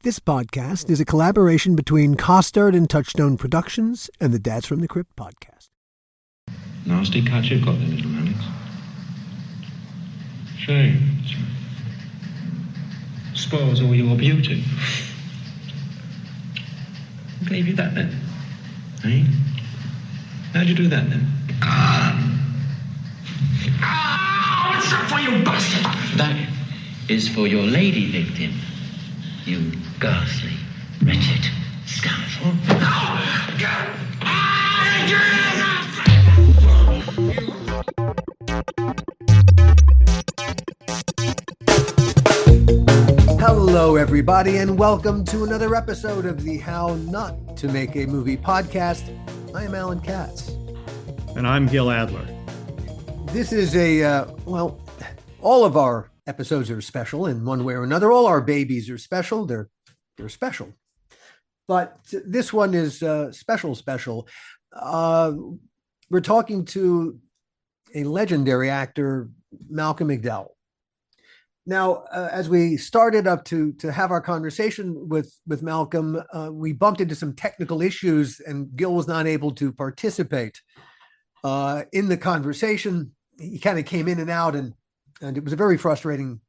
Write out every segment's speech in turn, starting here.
This podcast is a collaboration between Costard and Touchstone Productions and the Dads from the Crypt podcast. Nasty cut you've got there, little Alex. Shame. Spoils all your beauty. Who gave you that then? Eh? How'd you do that then? What's that for, you bastard? That is for your lady victim, you ghastly, wretched scoundrel. Hello, everybody, and welcome to another episode of the How Not to Make a Movie podcast. I am Alan Katz. And I'm Gil Adler. This is all of our episodes are special in one way or another. All our babies are special. They're special. But this one is special. We're talking to a legendary actor, Malcolm McDowell. Now, as we started up to have our conversation with Malcolm, we bumped into some technical issues and Gil was not able to participate in the conversation. He kind of came in and out, and it was a very frustrating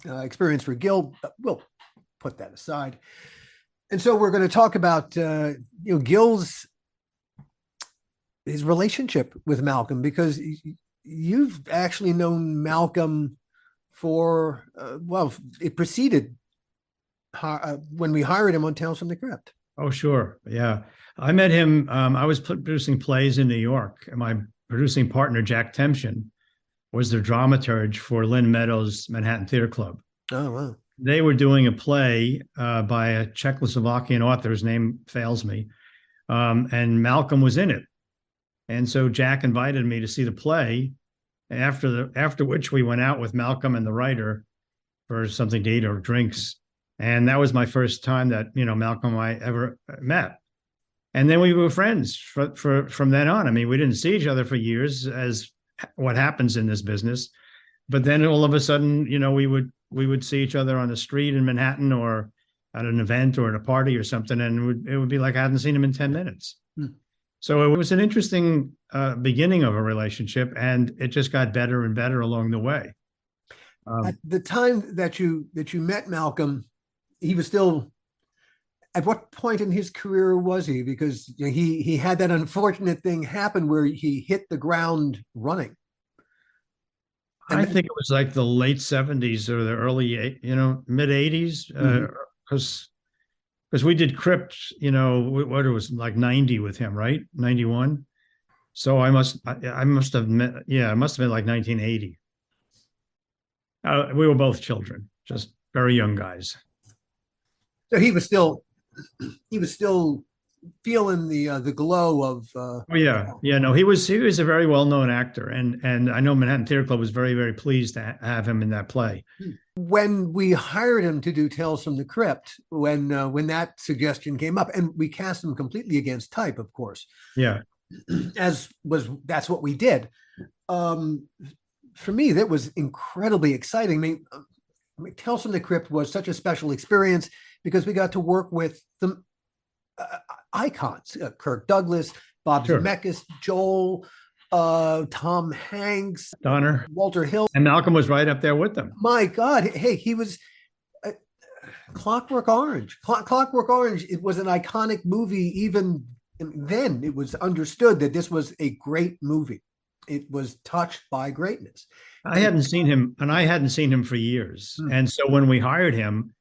experience for Gil, but we'll put that aside. And so we're going to talk about Gil's his relationship with Malcolm, because you've actually known Malcolm for it preceded when we hired him on Tales from the Crypt. Oh, sure. Yeah. I met him. I was producing plays in New York, and my producing partner, Jack Temshin, was the dramaturge for Lynn Meadows' Manhattan Theater Club. Oh, wow. They were doing a play by a Czechoslovakian author, his name fails me, and Malcolm was in it. And so Jack invited me to see the play, after which we went out with Malcolm and the writer for something to eat or drinks. And that was my first time that, Malcolm and I ever met. And then we were friends from then on. I mean, we didn't see each other for years, as what happens in this business. But then all of a sudden, we would see each other on the street in Manhattan or at an event or at a party or something. And it would be like I hadn't seen him in 10 minutes. So it was an interesting beginning of a relationship, and it just got better and better along the way. At the time that you met Malcolm, he was still. At what point in his career was he? Because he had that unfortunate thing happen where he hit the ground running. I think it was like the late 70s or the early, mid 80s, because we did Crypt, what it was like 90 with him, right? 91. So I must have met, it must have been like 1980. We were both children, just very young guys. So he was still feeling the glow of. He was a very well-known actor, and I know Manhattan Theater Club was very, very pleased to have him in that play. When we hired him to do Tales from the Crypt, when that suggestion came up, and we cast him completely against type, of course. Yeah. That's what we did. For me, that was incredibly exciting. I mean, Tales from the Crypt was such a special experience because we got to work with the icons: Kirk Douglas, Bob Zemeckis, Joel, Tom Hanks, Donner, Walter Hill, and Malcolm was right up there with them. My God, hey, he was Clockwork Orange. Clockwork Orange. It was an iconic movie. Even then, it was understood that this was a great movie. It was touched by greatness. I hadn't seen him for years, and so when we hired him,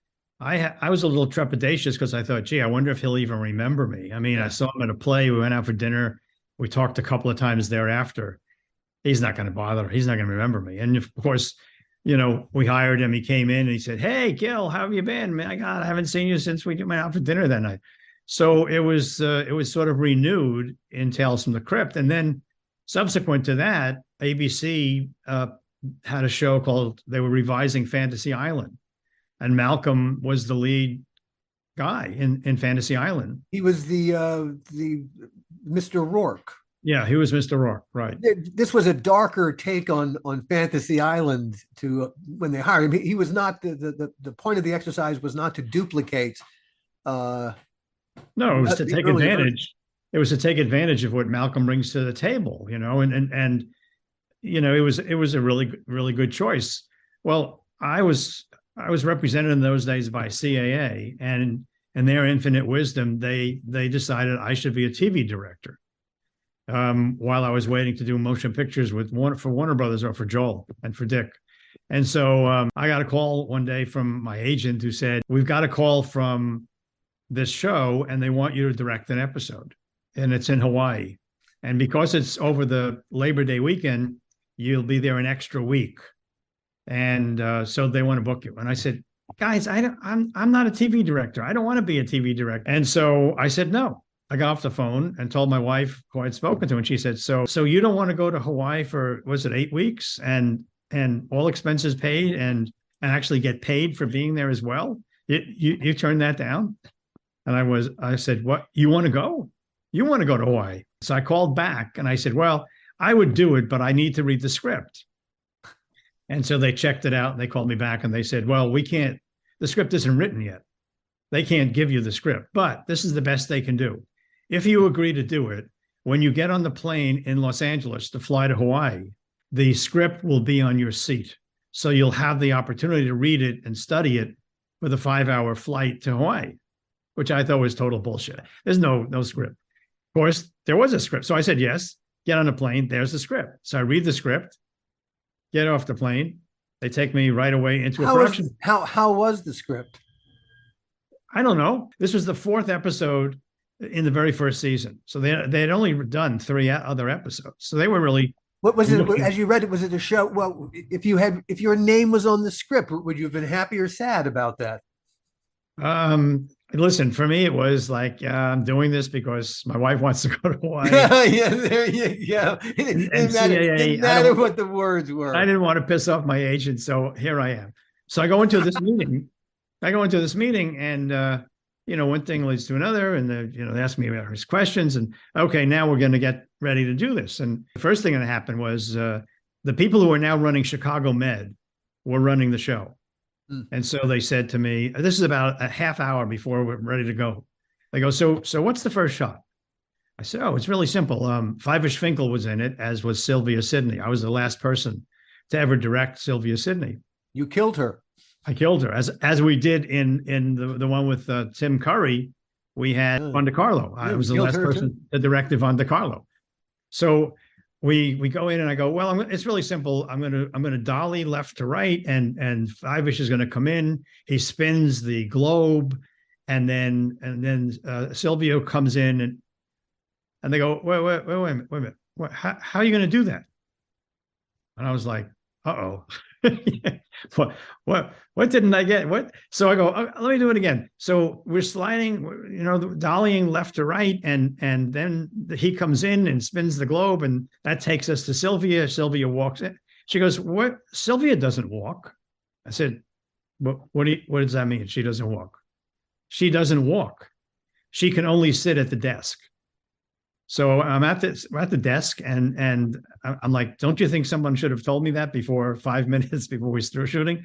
I was a little trepidatious because I thought, gee, I wonder if he'll even remember me. I mean, I saw him at a play. We went out for dinner. We talked a couple of times thereafter. He's not going to bother. He's not going to remember me. And of course, we hired him. He came in and he said, "Hey, Gil, how have you been? My God, I haven't seen you since we went out for dinner that night." So it was sort of renewed in Tales from the Crypt. And then subsequent to that, ABC had a show called, they were revising Fantasy Island. And Malcolm was the lead guy in Fantasy Island. He was the Mr. Rourke. Yeah, he was Mr. Rourke, right. This was a darker take on Fantasy Island when they hired him. He was not, the point of the exercise was not to duplicate Uh, No, it was to the take earlier version. advantage. It was to take advantage of what Malcolm brings to the table, and it was a really good choice. Well, I was represented in those days by CAA, and in their infinite wisdom, they decided I should be a TV director. While I was waiting to do motion pictures for Warner Brothers or for Joel and for Dick. And so I got a call one day from my agent who said, "We've got a call from this show and they want you to direct an episode, and it's in Hawaii. And because it's over the Labor Day weekend, you'll be there an extra week. And so they want to book you." And I said, "Guys, I'm not a TV director. I don't want to be a TV director." And so I said, "No." I got off the phone and told my wife who I'd spoken to, and she said, so you don't want to go to Hawaii for, was it 8 weeks and all expenses paid and actually get paid for being there as well? You turned that down? And I said, "What, you want to go? You want to go to Hawaii?" So I called back and I said, "Well, I would do it, but I need to read the script." And so they checked it out and they called me back and they said, "Well, the script isn't written yet. They can't give you the script, but this is the best they can do. If you agree to do it, when you get on the plane in Los Angeles to fly to Hawaii, the script will be on your seat. So you'll have the opportunity to read it and study it for the 5-hour flight to Hawaii," which I thought was total bullshit. There's no script. Of course, there was a script. So I said, yes, get on the plane. There's the script. So I read the script, get off the plane. They take me right away into a production. How was the script? I don't know. This was the 4th episode in the very first season. So they had only done 3 other episodes. So they were really. What was it as you read it? Was it a show? Well, if your name was on the script, would you have been happy or sad about that? Listen, for me, it was like, I'm doing this because my wife wants to go to Hawaii. Yeah, there you go. It didn't matter what the words were. I didn't want to piss off my agent, so here I am. So I go into this meeting. And one thing leads to another, and they ask me about his questions, and okay, now we're going to get ready to do this. And the first thing that happened was the people who are now running Chicago Med were running the show. And so they said to me, this is about a half hour before we're ready to go. They go, so what's the first shot? I said, oh, it's really simple. Fivish Finkel was in it, as was Sylvia Sidney. I was the last person to ever direct Sylvia Sidney. You killed her. I killed her, as we did in the one with Tim Curry. We had Von DeCarlo. I was the last person to direct Von DeCarlo. So we go in and I go, well, it's really simple. I'm gonna dolly left to right, and Fivish is gonna come in. He spins the globe, and then Silvio comes in, and they go, wait a minute. How are you gonna do that? And I was like, uh-oh. What didn't I get? What? So I go, let me do it again. So we're sliding, dollying left to right, and then he comes in and spins the globe, and that takes us to Sylvia. Sylvia walks in. She goes, "What? Sylvia doesn't walk." I said, what does that mean? She doesn't walk. She doesn't walk. She can only sit at the desk. So I'm at the desk, and I'm like, don't you think someone should have told me that before 5 minutes before we start shooting?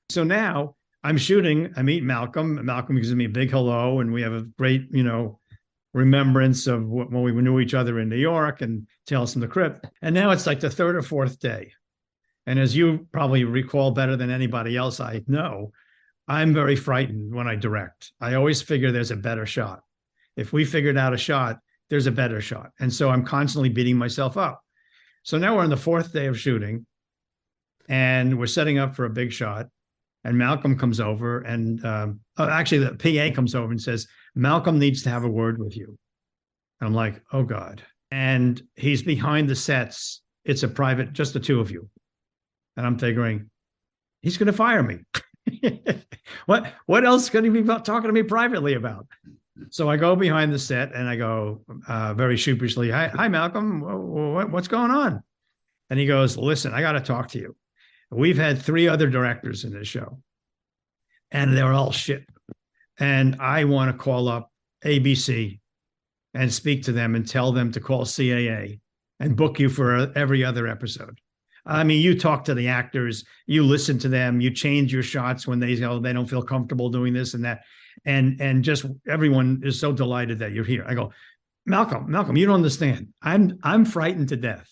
So now I'm shooting. I meet Malcolm. Malcolm gives me a big hello, and we have a great, remembrance of when we knew each other in New York, and tells him the crypt. And now it's like the 3rd or 4th day. And as you probably recall better than anybody else I know, I'm very frightened when I direct. I always figure there's a better shot. If we figured out a shot, there's a better shot. And so I'm constantly beating myself up. So now we're on the 4th day of shooting, and we're setting up for a big shot. And Malcolm comes over, and actually the PA comes over and says, "Malcolm needs to have a word with you." And I'm like, oh God. And he's behind the sets. It's a private, just the two of you. And I'm figuring, he's going to fire me. What else could he be talking to me privately about? So I go behind the set and I go very sheepishly, hi, Malcolm, what's going on? And he goes, listen, I got to talk to you. We've had 3 other directors in this show, and they're all shit. And I want to call up ABC and speak to them and tell them to call CAA and book you for every other episode. I mean, you talk to the actors, you listen to them, you change your shots when they don't feel comfortable doing this and that. and just everyone is so delighted that you're here. I go, Malcolm, you don't understand. I'm frightened to death.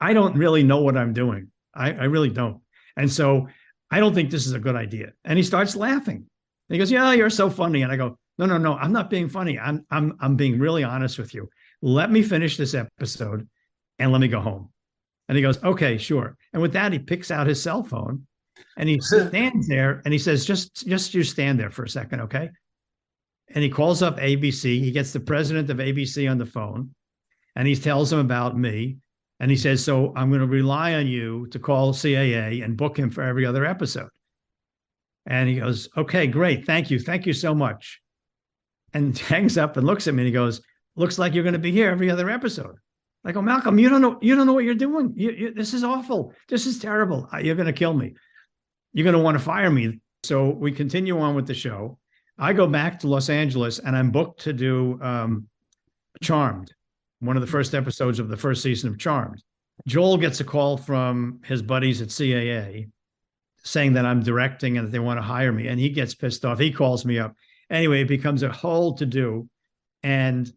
I don't really know what I'm doing. I really don't. And so I don't think this is a good idea. And he starts laughing. He goes, yeah, you're so funny. And I go, no, I'm not being funny. I'm being really honest with you. Let me finish this episode and let me go home. And he goes, okay, sure. And with that, he picks out his cell phone and he stands there and he says, just you stand there for a second, okay? And he calls up ABC. He gets the president of ABC on the phone and he tells him about me. And he says, so I'm going to rely on you to call CAA and book him for every other episode. And he goes, okay, great. Thank you. Thank you so much. And hangs up and looks at me and he goes, looks like you're going to be here every other episode. I go, Malcolm, you don't know what you're doing. This is awful. This is terrible. You're going to kill me. You're going to want to fire me. So we continue on with the show. I go back to Los Angeles and I'm booked to do Charmed, one of the first episodes of the first season of Charmed. Joel gets a call from his buddies at CAA saying that I'm directing and that they want to hire me. And he gets pissed off. He calls me up. Anyway, it becomes a whole to-do. And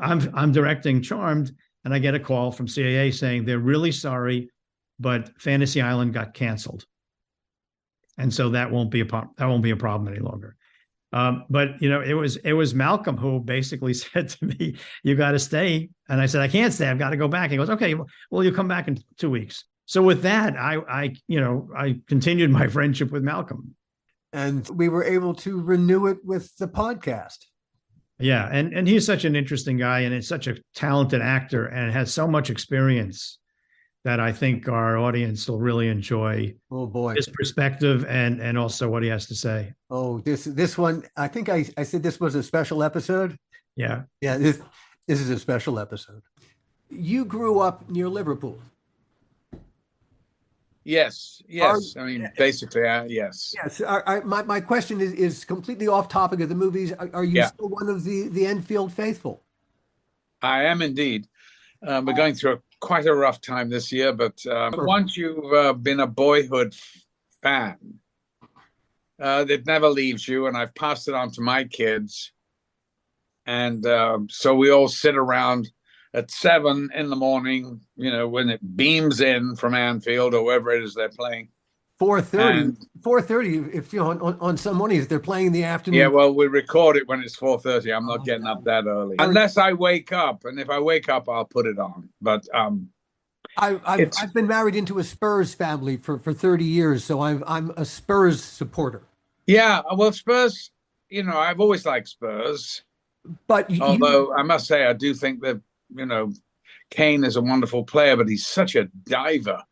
I'm directing Charmed, and I get a call from CAA saying they're really sorry, but Fantasy Island got canceled. And so that won't be a problem any longer. But it was Malcolm who basically said to me, you got to stay. And I said, I can't stay. I've got to go back. He goes, okay, well, you come back in 2 weeks. So with that, I continued my friendship with Malcolm. And we were able to renew it with the podcast. Yeah. And he's such an interesting guy and is such a talented actor and has so much experience that I think our audience will really enjoy. Oh boy, his perspective and also what he has to say. Oh, this one, I think I said this was a special episode. Yeah. This is a special episode. You grew up near Liverpool. Yes. I mean, basically, yes. Yes. My question is completely off topic of the movies. Are you still one of the Enfield faithful? I am indeed. We're going through quite a rough time this year, but once you've been a boyhood fan, it never leaves you. And I've passed it on to my kids. And so we all sit around at 7 a.m, when it beams in from Anfield or wherever it is they're playing. 4:30. If on some mornings they're playing in the afternoon. Yeah, well, we record it when it's 4:30. I'm not getting up that early unless I wake up, and if I wake up, I'll put it on. But I've been married into a Spurs family for 30 years, so I'm a Spurs supporter. Yeah, well, Spurs. I've always liked Spurs, but although I must say I do think that Kane is a wonderful player, but he's such a diver.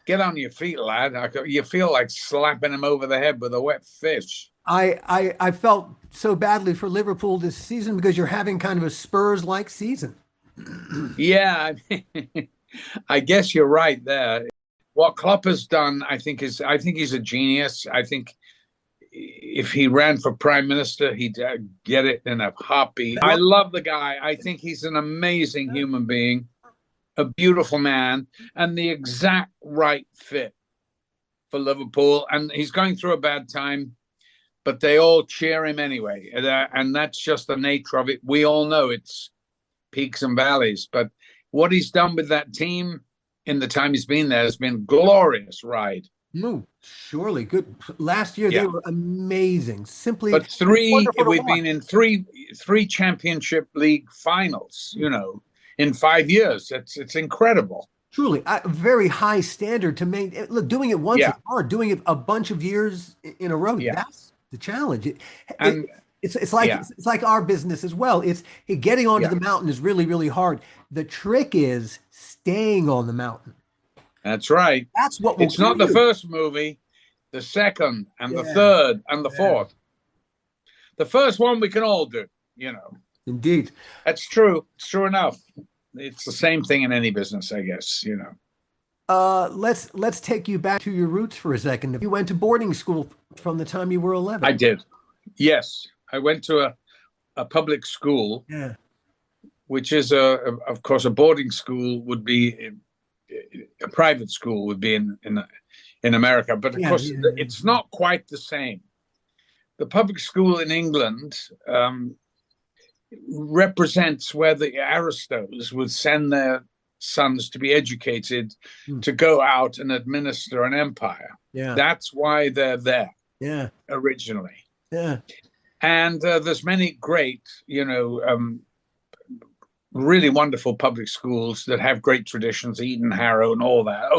Get on your feet, lad. You feel like slapping him over the head with a wet fish. I felt so badly for Liverpool this season because you're having kind of a Spurs-like season. Yeah, I guess you're right there. What Klopp has done, I think he's a genius. I think if he ran for prime minister, he'd get it in a heartbeat. I love the guy. I think he's an amazing human being. A beautiful man and the exact right fit for Liverpool. And he's going through a bad time, but they all cheer him anyway. And that's just the nature of it. We all know it's peaks and valleys, but what he's done with that team in the time he's been there has been a glorious ride. No, surely good. Last year they were amazing. Simply, but we've been in three Championship League finals, in 5 years. It's incredible. Truly, a very high standard to make. Look, doing it once is hard. Doing it a bunch of years in a row, that's the challenge. It's like our business as well. It's getting onto the mountain is really, really hard. The trick is staying on the mountain. That's right. That's what it's not the first movie, the second and the third and the fourth. The first one we can all do, Indeed. That's true. It's true enough. It's the same thing in any business, I guess, Let's take you back to your roots for a second. You went to boarding school from the time you were 11. I did. Yes. I went to a public school, which is of course, a boarding school would be a private school would be in America, but of course it's not quite the same. the public school in England represents where the aristos would send their sons to be educated to go out and administer an empire. Yeah. That's why they're there. Yeah. Originally. Yeah. And there's many great, really wonderful public schools that have great traditions, Eden, Harrow, and all that.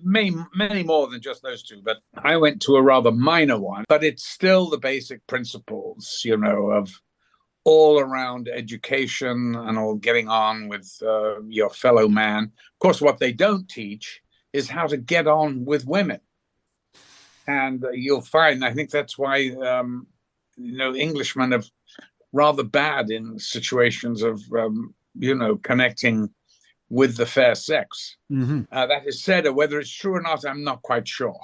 Many more than just those two. But I went to a rather minor one. But it's still the basic principles, of all around education and all getting on with your fellow man. Of course, what they don't teach is how to get on with women. And you'll find, I think that's why, Englishmen are rather bad in situations of, connecting with the fair sex. Mm-hmm. That is said, or whether it's true or not, I'm not quite sure.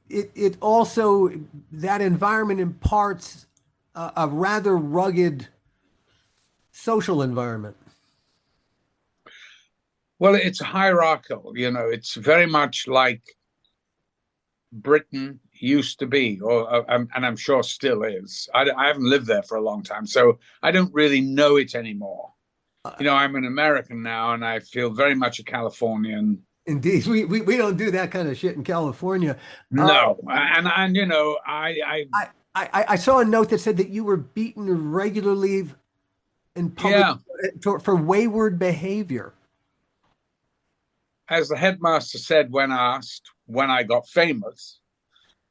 It also, that environment imparts a rather rugged social environment. Well, it's hierarchical, it's very much like Britain used to be, and I'm sure still is. I haven't lived there for a long time, so I don't really know it anymore. I'm an American now, and I feel very much a Californian. Indeed, we don't do that kind of shit in California. No, I saw a note that said that you were beaten regularly in public for wayward behavior. As the headmaster said when asked when I got famous,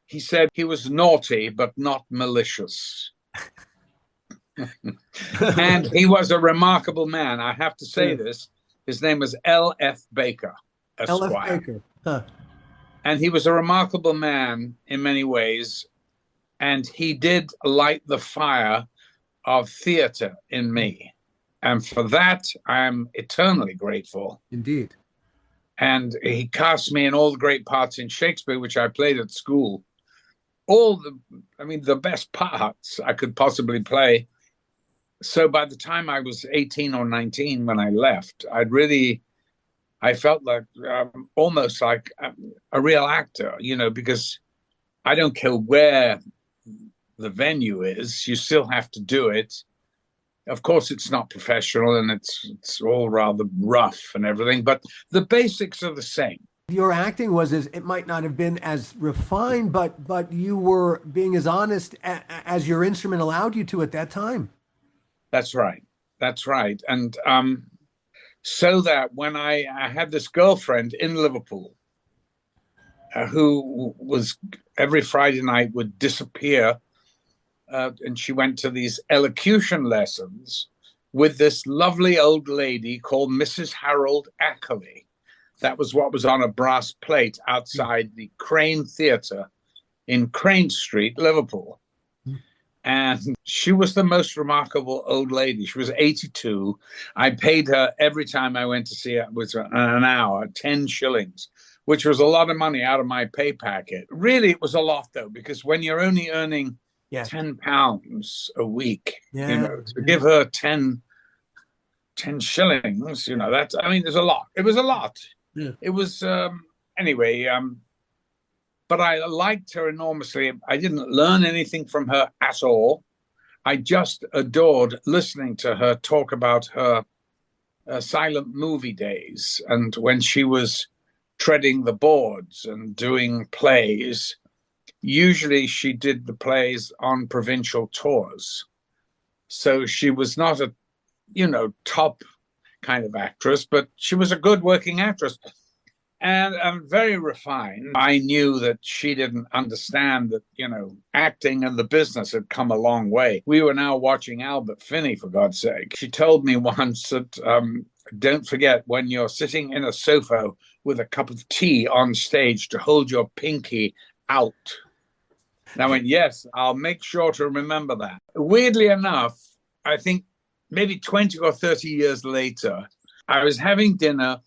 he said he was naughty but not malicious. And he was a remarkable man. I have to say this. His name was L.F. Baker, Esquire. L.F. Baker. Huh. And he was a remarkable man in many ways. And he did light the fire of theater in me. And for that, I am eternally grateful. Indeed. And he cast me in all the great parts in Shakespeare, which I played at school. The best parts I could possibly play. So by the time I was 18 or 19 when I left, I felt like almost like a real actor, because I don't care where the venue is, you still have to do it. Of course, it's not professional and it's all rather rough and everything, but the basics are the same. Your acting it might not have been as refined, but you were being as honest as your instrument allowed you to at that time. That's right. And so that when I had this girlfriend in Liverpool who was every Friday night would disappear, and she went to these elocution lessons with this lovely old lady called Mrs. Harold Ackley. That was what was on a brass plate outside the Crane Theatre in Crane Street, Liverpool. And she was the most remarkable old lady. She was 82. I paid her every time I went to see her, was an hour, 10 shillings, which was a lot of money out of my pay packet. Really, it was a lot, though, because when you're only earning £10 a week, to give her 10 shillings, there's a lot. It was a lot. Yeah. It was, anyway, but I liked her enormously. I didn't learn anything from her at all. I just adored listening to her talk about her silent movie days. And when she was treading the boards and doing plays, usually she did the plays on provincial tours. So she was not a, top kind of actress, but she was a good working actress. And very refined. I knew that she didn't understand that, acting and the business had come a long way. We were now watching Albert Finney, for God's sake. She told me once that, don't forget when you're sitting in a sofa with a cup of tea on stage to hold your pinky out. And I went, yes, I'll make sure to remember that. Weirdly enough, I think maybe 20 or 30 years later, I was having dinner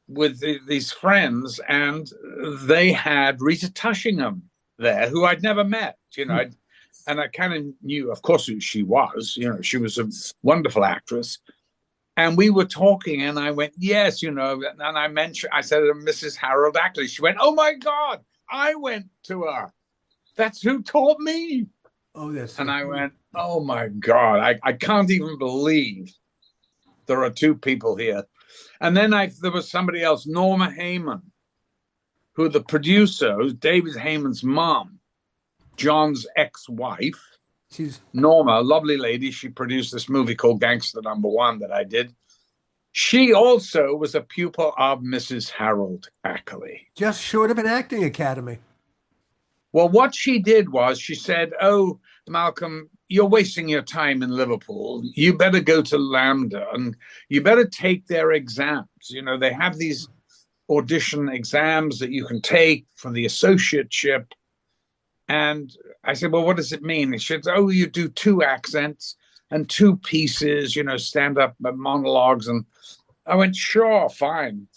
with these friends, and they had Rita Tushingham there, who I'd never met, and I kind of knew, of course, who she was. She was a wonderful actress. And we were talking, and I went, yes, and I said, Mrs. Harold Ackley. She went, oh, my God, I went to her. That's who taught me. Oh, that's And I went, oh my God, I can't even believe there are two people here. And then there was somebody else, Norma Heyman, who the producer, who's David Heyman's mom, John's ex-wife. she's Norma, a lovely lady. She produced this movie called Gangster #1 that I did. She also was a pupil of Mrs. Harold Ackley. just short of an acting academy. Well, what she did was she said, oh, Malcolm, you're wasting your time in Liverpool. You better go to Lambda and you better take their exams. You know, they have these audition exams that you can take for the associateship. And I said, well, what does it mean? And she said, oh, you do 2 accents and 2 pieces, you know, stand-up monologues. And I went, sure, fine.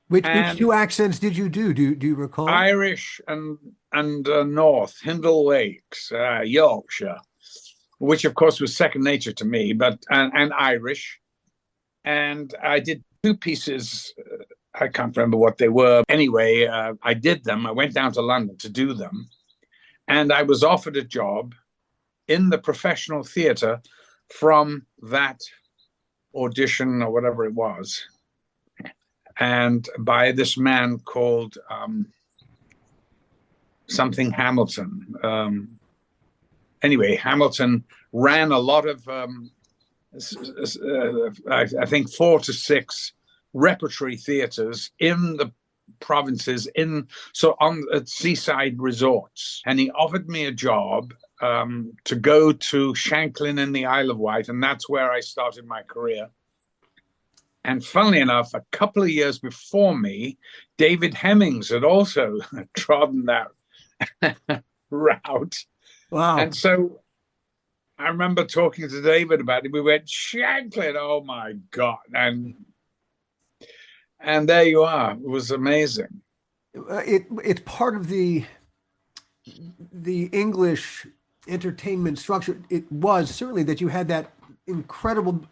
Which 2 accents did you do? Do you recall? Irish and North, Hindle Lakes, Yorkshire, which of course was second nature to me, but and Irish. And I did 2 pieces. I can't remember what they were. Anyway, I did them. I went down to London to do them. And I was offered a job in the professional theatre from that audition or whatever it was. And by this man called something Hamilton. Anyway, Hamilton ran a lot of, I think, 4 to 6 repertory theatres in the provinces, at seaside resorts. And he offered me a job to go to Shanklin in the Isle of Wight, and that's where I started my career. And funnily enough, a couple of years before me, David Hemmings had also trodden that route. Wow. And so I remember talking to David about it. We went, Shanklin, oh my God. And there you are. It was amazing. It's part of the English entertainment structure. It was certainly that you had that incredible,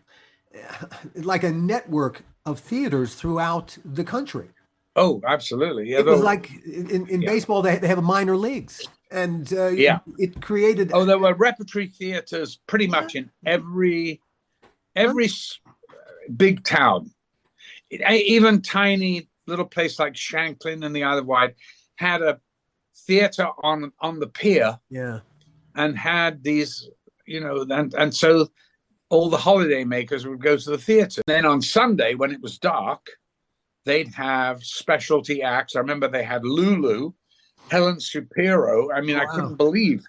like a network of theaters throughout the country. Oh, absolutely. Yeah, it was like in baseball, they have a minor leagues. And it created. Oh, there were repertory theaters pretty much in every big town. Even tiny little place like Shanklin in the Isle of Wight had a theater on the pier. Yeah. And had these, you know, and so all the holiday makers would go to the theater. Then on Sunday, when it was dark, they'd have specialty acts. I remember they had Lulu, Helen Shapiro. I mean, I couldn't believe.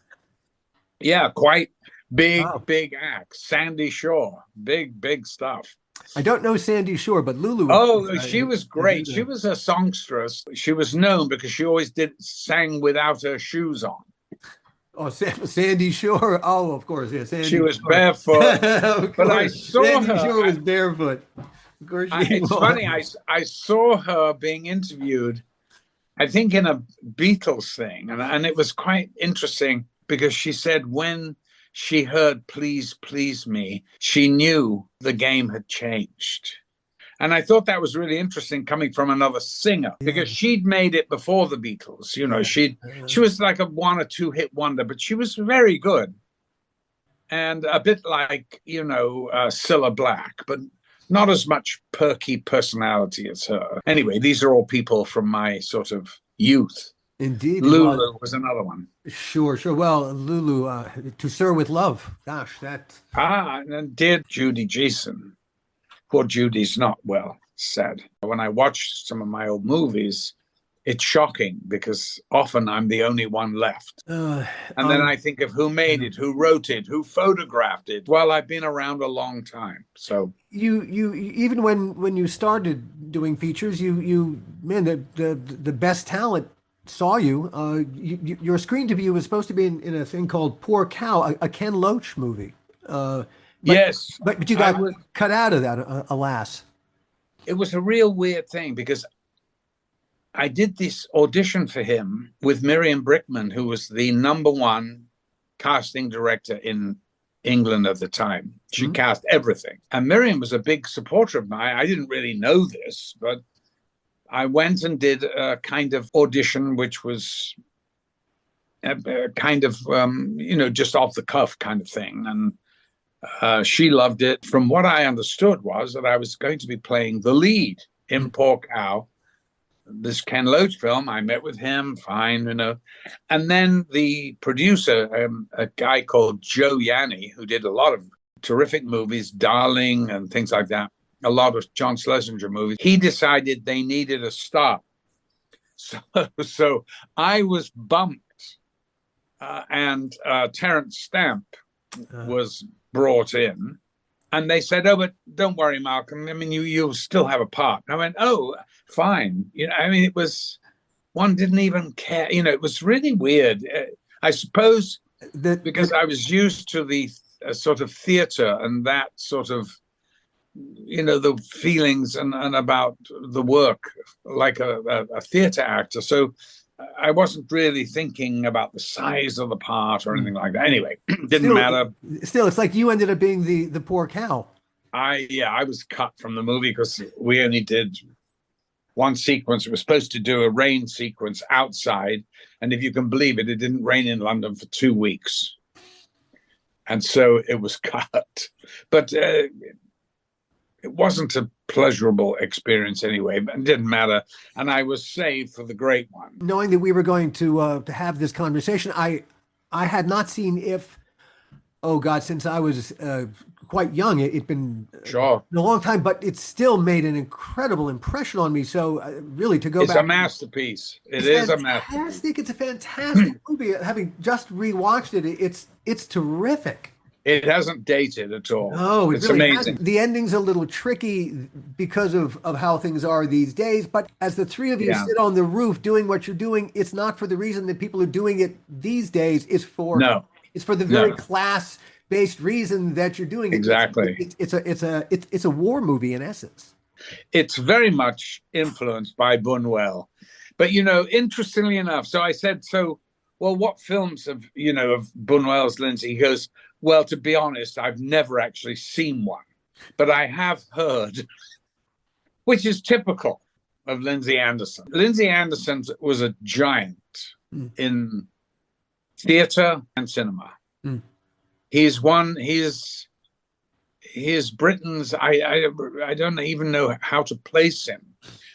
Yeah, quite big acts. Sandy Shore, big stuff. I don't know Sandy Shore, but Lulu. Oh, she was great. She was a songstress. She was known because she always sang without her shoes on. Oh, Sandy Shore. Oh, of course, yeah. Sandy she was Shore. barefoot. But I saw Sandy her. Shore was barefoot. Of course, it's funny. I saw her being interviewed, I think, in a Beatles thing, and it was quite interesting because she said when she heard "Please, Please Me," she knew the game had changed. And I thought that was really interesting coming from another singer because she'd made it before the Beatles. You know, she was like a 1 or 2 hit wonder, but she was very good. And a bit like, you know, Cilla Black, but not as much perky personality as her. Anyway, these are all people from my sort of youth. Indeed. Lulu was another one. Sure. Well, Lulu, To Sir with Love. Gosh, that. And dear Judy Jason. Poor Judy's not well, sad. When I watch some of my old movies, it's shocking because often I'm the only one left. And then I think of who made it, who wrote it, who photographed it. Well, I've been around a long time. So you even when you started doing features, the best talent saw you. Your screen debut was supposed to be in a thing called Poor Cow, a Ken Loach movie. Yes. But you got cut out of that, alas. It was a real weird thing because I did this audition for him with Miriam Brickman, who was the #1 casting director in England at the time. She cast everything. And Miriam was a big supporter of mine. I didn't really know this, but I went and did a kind of audition, which was kind of, just off the cuff kind of thing. And she loved it. From what I understood was that I was going to be playing the lead in Portrayal, this Ken Loach film. I met with him, fine, And then the producer, a guy called Joe Yanni, who did a lot of terrific movies, Darling and things like that, a lot of John Schlesinger movies, he decided they needed a star. So I was bumped, and Terence Stamp was brought in, and they said, "Oh, but don't worry, Malcolm. I mean, you'll still have a part." I went, "Oh, fine." I mean, one didn't even care. It was really weird. I suppose because I was used to the sort of theater and that sort of, the feelings and about the work like a theater actor. So I wasn't really thinking about the size of the part or anything like that. Anyway, didn't matter. Still, it's like you ended up being the poor cow. I was cut from the movie because we only did one sequence. We were supposed to do a rain sequence outside, and if you can believe it, it didn't rain in London for 2 weeks. And so it was cut. But it wasn't a pleasurable experience anyway, but it didn't matter. And I was saved for the great one. Knowing that we were going to have this conversation, I had not seen If, oh God, since I was quite young. It'd been sure a long time, but it still made an incredible impression on me. So really to go it's back. It's a masterpiece. It's a masterpiece. It's a fantastic movie. Having just rewatched it, it's terrific. It hasn't dated at all. No, it's really amazing. Hasn't. The ending's a little tricky because of how things are these days. But as the three of you sit on the roof doing what you're doing, it's not for the reason that people are doing it these days. It's for the very class-based reason that you're doing it. Exactly. It's a war movie in essence. It's very much influenced by Buñuel. But interestingly enough, so I said, well, what films of Buñuel's, Lindsay? He goes, well, to be honest, I've never actually seen one, but I have heard, which is typical of Lindsay Anderson. Lindsay Anderson was a giant in theater and cinema. He's Britain's, I don't even know how to place him.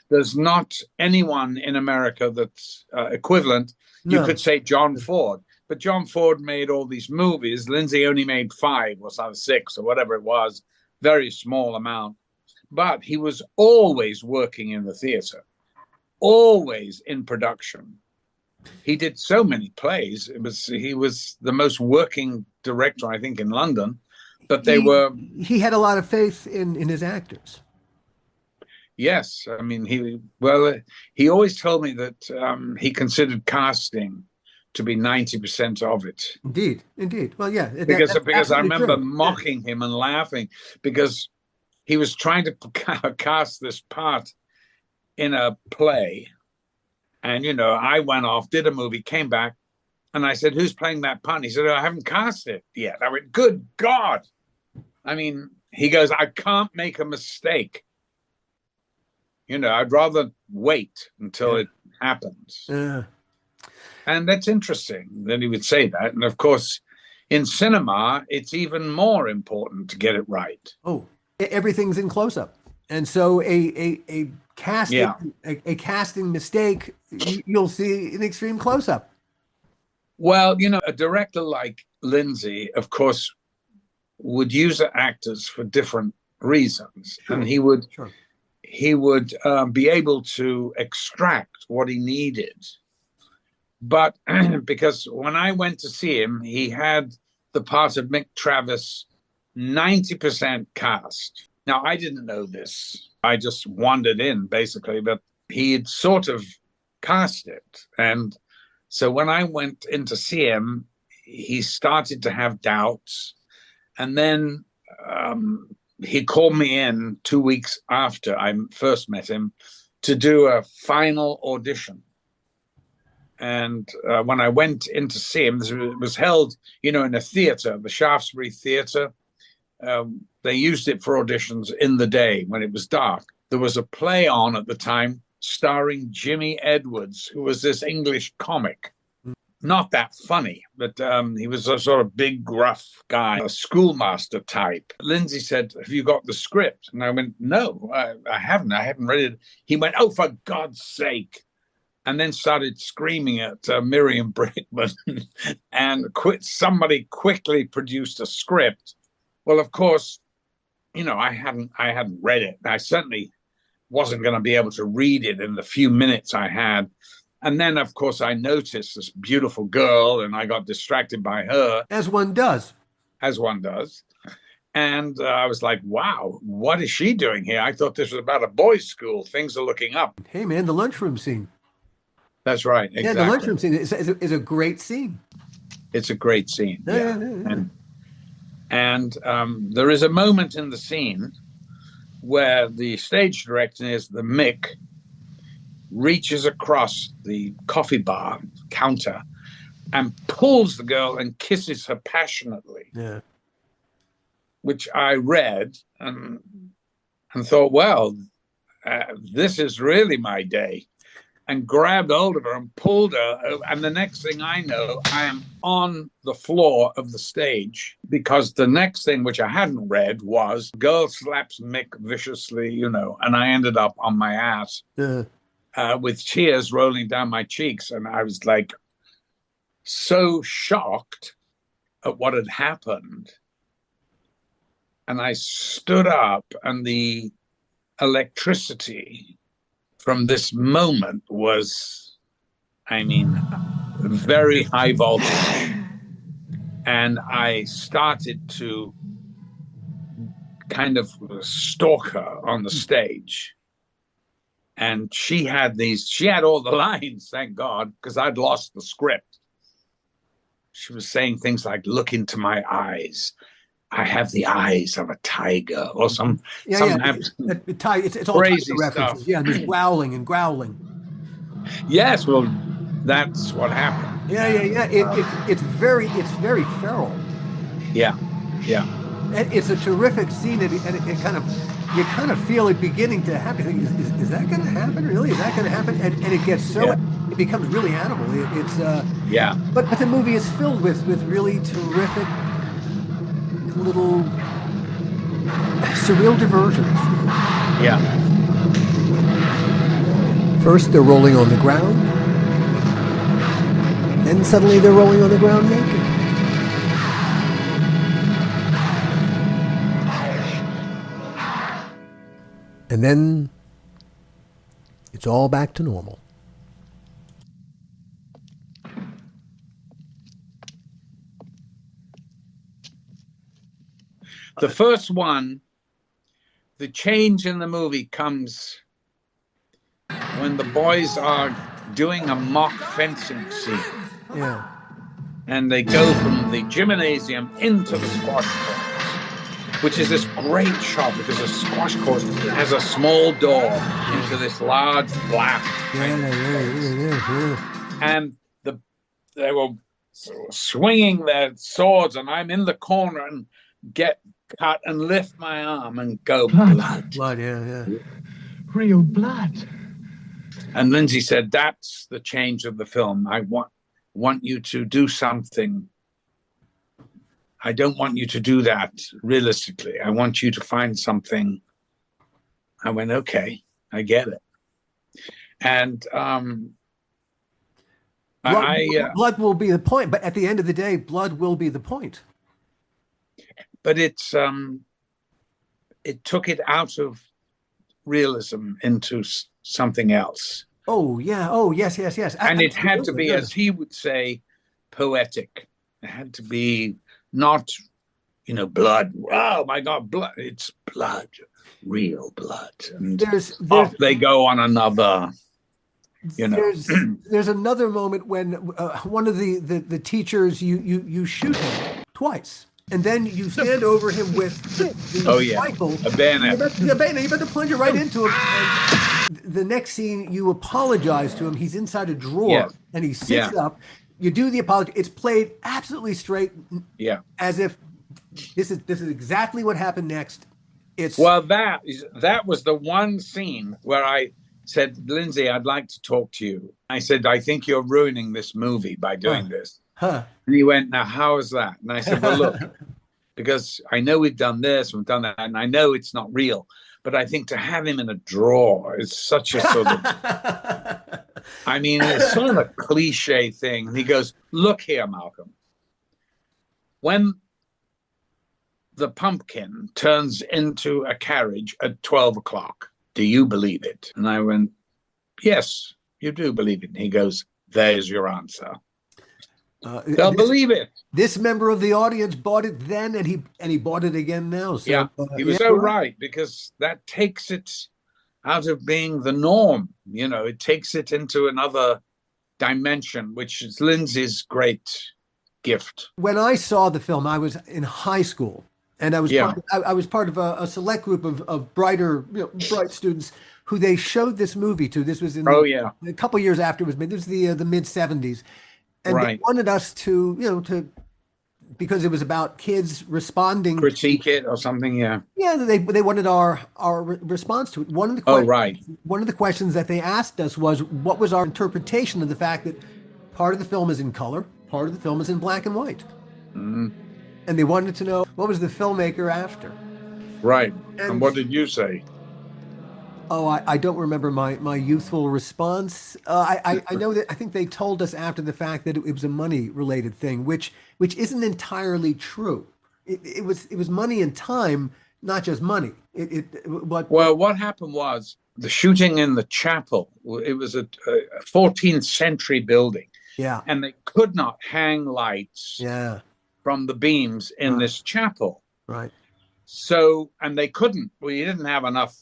There's not anyone in America that's equivalent. You could say John Ford. But John Ford made all these movies. Lindsay only made 5 or 6 or whatever it was, very small amount. But he was always working in the theater, always in production. He did so many plays. He was the most working director, I think, in London. But he had a lot of faith in his actors. Yes, I mean, he always told me that he considered casting to be 90% of it. Indeed. Well, yeah. Because I remember mocking him and laughing because he was trying to cast this part in a play. And, I went off, did a movie, came back, and I said, who's playing that part? And he said, I haven't cast it yet. I went, good God. I mean, he goes, I can't make a mistake. I'd rather wait until it happens. And that's interesting that he would say that. And of course, in cinema, it's even more important to get it right. Oh, everything's in close-up. And so a casting mistake, you'll see an extreme close-up. Well, a director like Lindsay, of course, would use actors for different reasons. Sure. And he would be able to extract what he needed. But because when I went to see him, he had the part of Mick Travis 90% cast. Now, I didn't know this. I just wandered in, basically, but he had sort of cast it. And so when I went in to see him, he started to have doubts. And then he called me in 2 weeks after I first met him to do a final audition. And when I went in to see him, it was held, in a theater, the Shaftesbury Theater. They used it for auditions in the day when it was dark. There was a play on at the time starring Jimmy Edwards, who was this English comic. not that funny, but he was a sort of big, gruff guy, a schoolmaster type. Lindsay said, "Have you got the script?" And I went, "No, I haven't. I haven't read it." He went, "Oh, for God's sake." And then started screaming at Miriam Brakeman, and somebody quickly produced a script. Well, of course, I hadn't read it. I certainly wasn't going to be able to read it in the few minutes I had. And then, of course, I noticed this beautiful girl, and I got distracted by her. As one does. As one does. And I was like, wow, what is she doing here? I thought this was about a boys' school. Things are looking up. Hey, man, the lunchroom scene. That's right. Exactly. Yeah, the lunchroom scene is a great scene. It's a great scene. Yeah. And there is a moment in the scene where the stage director, the Mick, reaches across the coffee bar counter and pulls the girl and kisses her passionately. Yeah. Which I read and thought, well, this is really my day. And grabbed hold of her and pulled her. And the next thing I know, I am on the floor of the stage, because the next thing, which I hadn't read, was girl slaps Mick viciously, and I ended up on my ass with tears rolling down my cheeks. And I was like so shocked at what had happened. And I stood up, and the electricity from this moment was, very high voltage. And I started to kind of stalk her on the stage. And she had all the lines, thank God, because I'd lost the script. She was saying things like, "Look into my eyes. I have the eyes of a tiger," or it's all crazy references. stuff. Yeah, there's growling and growling. Yes, well, that's what happened. Yeah. It's very feral. Yeah. And it's a terrific scene, and it kind of feel it beginning to happen. Is that going to happen? Really? Is that going to happen? And it gets it becomes really animal. But the movie is filled with really terrific little surreal diversions. Yeah. First they're rolling on the ground, then suddenly they're rolling on the ground naked. And then it's all back to normal. The first one, the change in the movie comes when the boys are doing a mock fencing scene. Yeah. And they go from the gymnasium into the squash court, which is this great shot, because the squash court has a small door into this large black. And they were swinging their swords, and I'm in the corner and get cut and lift my arm and go, blood. Yeah. Real blood. And Lindsay said, "That's the change of the film. I want you to do something. I don't want you to do that realistically. I want you to find something." I went, okay, I get it. And blood will be the point, but at the end of the day, blood will be the point. But it took it out of realism into something else. Oh, yeah. Oh, yes. And it had to be, as he would say, poetic. It had to be not, blood. Oh, my God, blood. It's blood, real blood. And off they go on another, There's another moment when one of the teachers, you shoot him twice. And then you stand over him with the rifle. A bayonet. You're about to plunge it right into him. And the next scene, you apologize to him. He's inside a drawer, and he sits up. You do the apology. It's played absolutely straight, as if this is exactly what happened next. That was the one scene where I said, Lindsay, I'd like to talk to you. I said, I think you're ruining this movie by doing this. Huh. And he went, now, how is that? And I said, well, look, because I know we've done this, we've done that, and I know it's not real. But I think to have him in a drawer is such a sort of, I mean, it's sort of a cliche thing. And he goes, look here, Malcolm. When the pumpkin turns into a carriage at 12 o'clock, do you believe it? And I went, yes, you do believe it. And he goes, there's your answer. They'll believe it. This member of the audience bought it then, and he bought it again now. So, yeah, he was so right, because that takes it out of being the norm. You know, it takes it into another dimension, which is Lindsay's great gift. When I saw the film, I was in high school, and I was part of a select group of brighter, bright students who they showed this movie to. This was in a couple years after it was made. This was the mid 70s. And they wanted us to, because it was about kids responding. Critique it or something, yeah. Yeah, they wanted our response to it. One of the questions that they asked us was, what was our interpretation of the fact that part of the film is in color, part of the film is in black and white. Mm-hmm. And they wanted to know, what was the filmmaker after? Right. And what did you say? Oh, I don't remember my youthful response. I know that I think they told us after the fact that it was a money-related thing, which isn't entirely true. It was money and time, not just money. Well, what happened was the shooting in the chapel. It was a 14th century building. Yeah. And they could not hang lights from the beams in this chapel. Right. So, and they couldn't. We didn't have enough.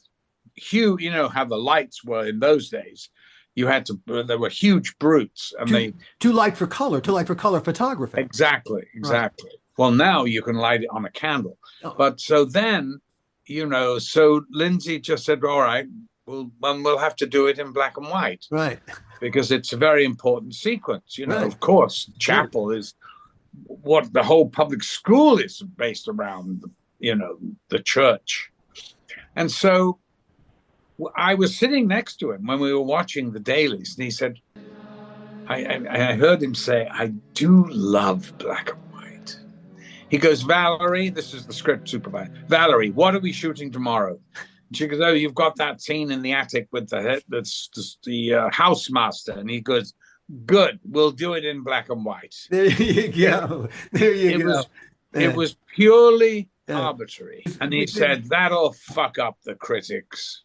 You know how the lights were in those days. You had to. There were huge brutes, and too light for color photography. Exactly. Right. Well, now you can light it on a candle. Oh. But so then, so Lindsay just said, "All right, we'll have to do it in black and white, right? Because it's a very important sequence. Of course, chapel is what the whole public school is based around. The church, and so." I was sitting next to him when we were watching the dailies, and he said, I heard him say, I do love black and white. He goes, Valerie, this is the script supervisor. Valerie, what are we shooting tomorrow? And she goes, oh, you've got that scene in the attic with the housemaster. And he goes, good, we'll do it in black and white. There you go. It was purely arbitrary. And he said, that'll fuck up the critics.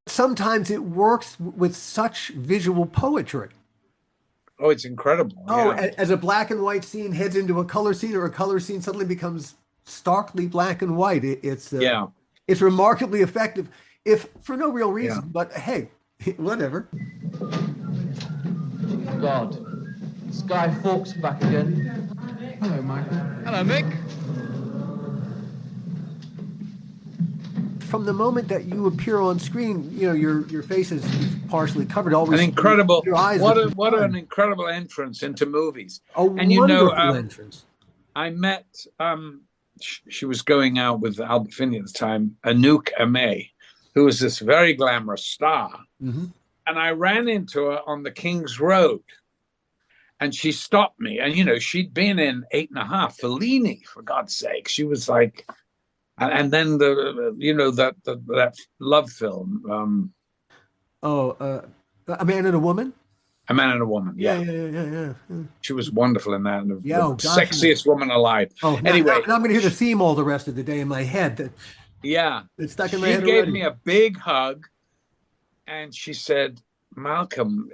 Sometimes it works with such visual poetry. Oh, it's incredible. Oh, as a black and white scene heads into a color scene, or a color scene suddenly becomes starkly black and white. It's remarkably effective, if for no real reason. But hey, whatever. God, Sky Fawkes back again. Hello, Michael. Hello, Mick. From the moment that you appear on screen, your face is partially covered. Always an incredible. Your eyes what an incredible entrance into movies. Wonderful entrance. I met. She was going out with Albert Finney at the time. Anouk Aimée, who was this very glamorous star, and I ran into her on the King's Road, and she stopped me. And she'd been in 8.5 Fellini, for God's sake. She was like. And then that love film. A Man and a Woman. A Man and a Woman. Yeah. She was wonderful in that. The sexiest woman alive. Oh, anyway, now I'm going to hear the theme all the rest of the day in my head. It's stuck in my head. She gave me a big hug, and she said, "Malcolm,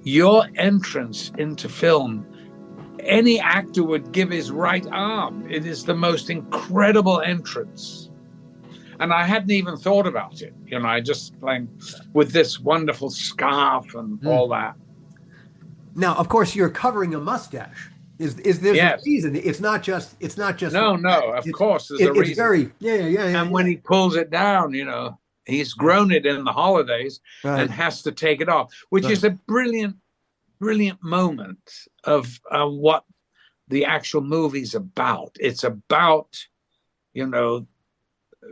your entrance into film." Any actor would give his right arm. It is the most incredible entrance. And I hadn't even thought about it. I just with this wonderful scarf and all that. Now, of course, you're covering a mustache. Is there a reason? It's not just. No. Of course, there's a reason. It's very. Yeah. And when he pulls it down, he's grown it in the holidays and has to take it off, which is a brilliant moment of what the actual movie's about. It's about,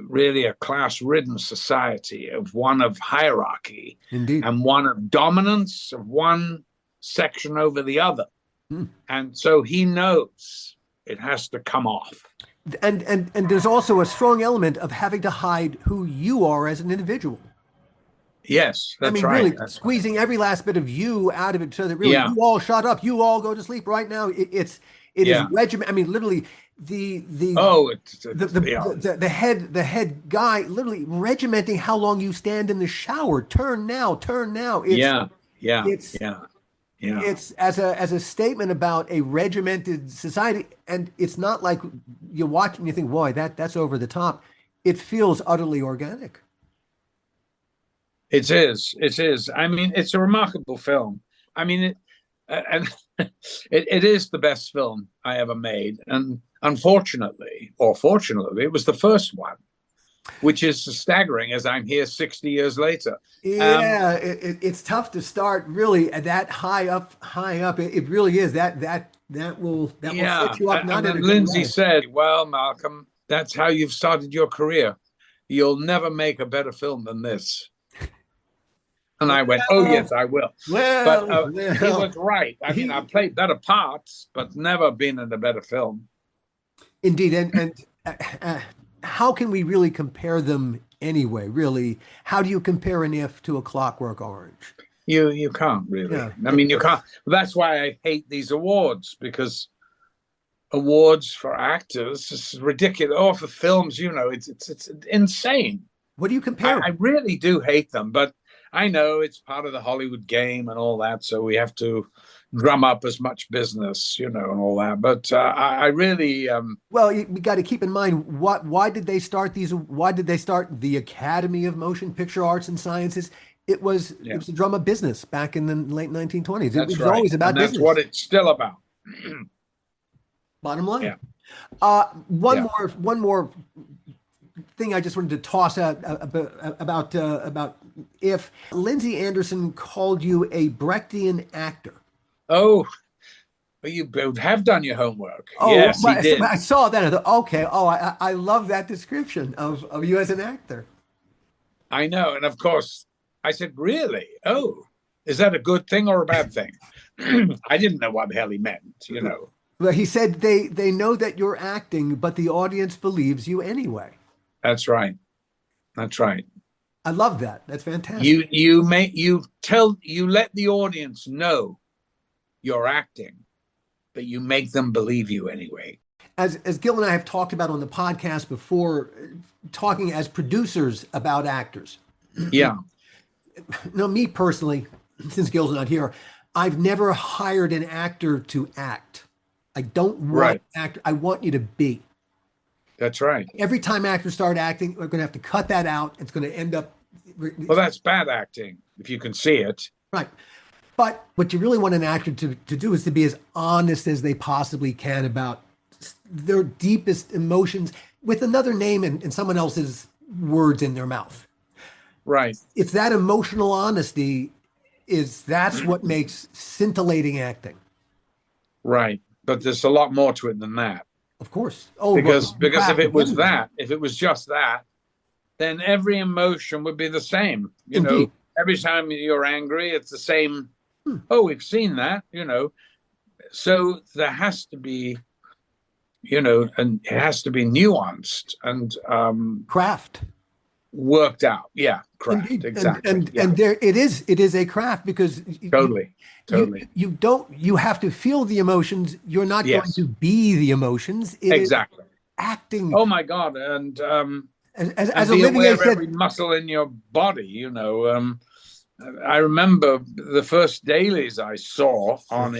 really a class-ridden society, of one of hierarchy, Indeed. and one of dominance of one section over the other. Hmm. And so he knows it has to come off. And there's also a strong element of having to hide who you are as an individual. Yes, that's I mean, right. really squeezing every last bit of you out of it, so that really Yeah. you all shut up, you all go to sleep right now. It is Yeah. regiment. I mean, literally the head guy literally regimenting how long you stand in the shower. Turn now, turn now. Yeah. It's as a statement about a regimented society, and it's not like you watch and you think, boy, that's over the top. It feels utterly organic. It is. It is. I mean, it's a remarkable film. I mean, it is the best film I ever made, and unfortunately, or fortunately, it was the first one, which is staggering as I'm here 60 years later. Yeah, it's tough to start really at that high up. It really is that will set you up. Not in a And good Lindsay way. said, "Well, Malcolm, that's how you've started your career. You'll never make a better film than this." And I went, "Oh yes, I will." But he was right. I mean, I played better parts, but never been in a better film. Indeed, and how can we really compare them anyway? Really, how do you compare an If to a Clockwork Orange? You can't really. Yeah. I mean, you can't. That's why I hate these awards, because awards for actors is ridiculous. Or for films, it's insane. What do you compare? I really do hate them, but I know it's part of the Hollywood game and all that, so we have to drum up as much business, and all that. But I really, well, we got to keep in mind why did they start these? Why did they start the Academy of Motion Picture Arts and Sciences? It was a drum of business back in the late 1920s. It was always about and that's business. what it's still about. Bottom line. Yeah. One more thing I just wanted to toss out about if Lindsay Anderson called you a Brechtian actor. Oh, you have done your homework. Oh, yes, he did. I saw that. I thought, okay. Oh, I love that description of you as an actor. I know. And of course, I said, really? Oh, is that a good thing or a bad thing? I didn't know what the hell he meant, Well, he said they know that you're acting, but the audience believes you anyway. That's right. That's right. I love that. That's fantastic. You let the audience know you're acting, but you make them believe you anyway. As Gil and I have talked about on the podcast before, talking as producers about actors. Yeah. No, me personally, since Gil's not here, I've never hired an actor to act. I don't want actor. I want you to be. That's right. Every time actors start acting, we're going to have to cut that out. It's going to end up. Well, that's bad acting, if you can see it. Right. But what you really want an actor to do is to be as honest as they possibly can about their deepest emotions with another name and someone else's words in their mouth. Right. It's that emotional honesty that's what makes scintillating acting. Right. But there's a lot more to it than that. Of course. Oh, because if it was that, if it was just that, then every emotion would be the same. Indeed. Every time you're angry, it's the same. Oh, we've seen that, So there has to be, and it has to be nuanced and craft. Worked out. Yeah, craft. Indeed. Exactly. And there it is a craft because totally. You have to feel the emotions. You're not going to be the emotions. Exactly. Acting. Oh my God. And as be Olivier aware of said, every muscle in your body, I remember the first dailies I saw on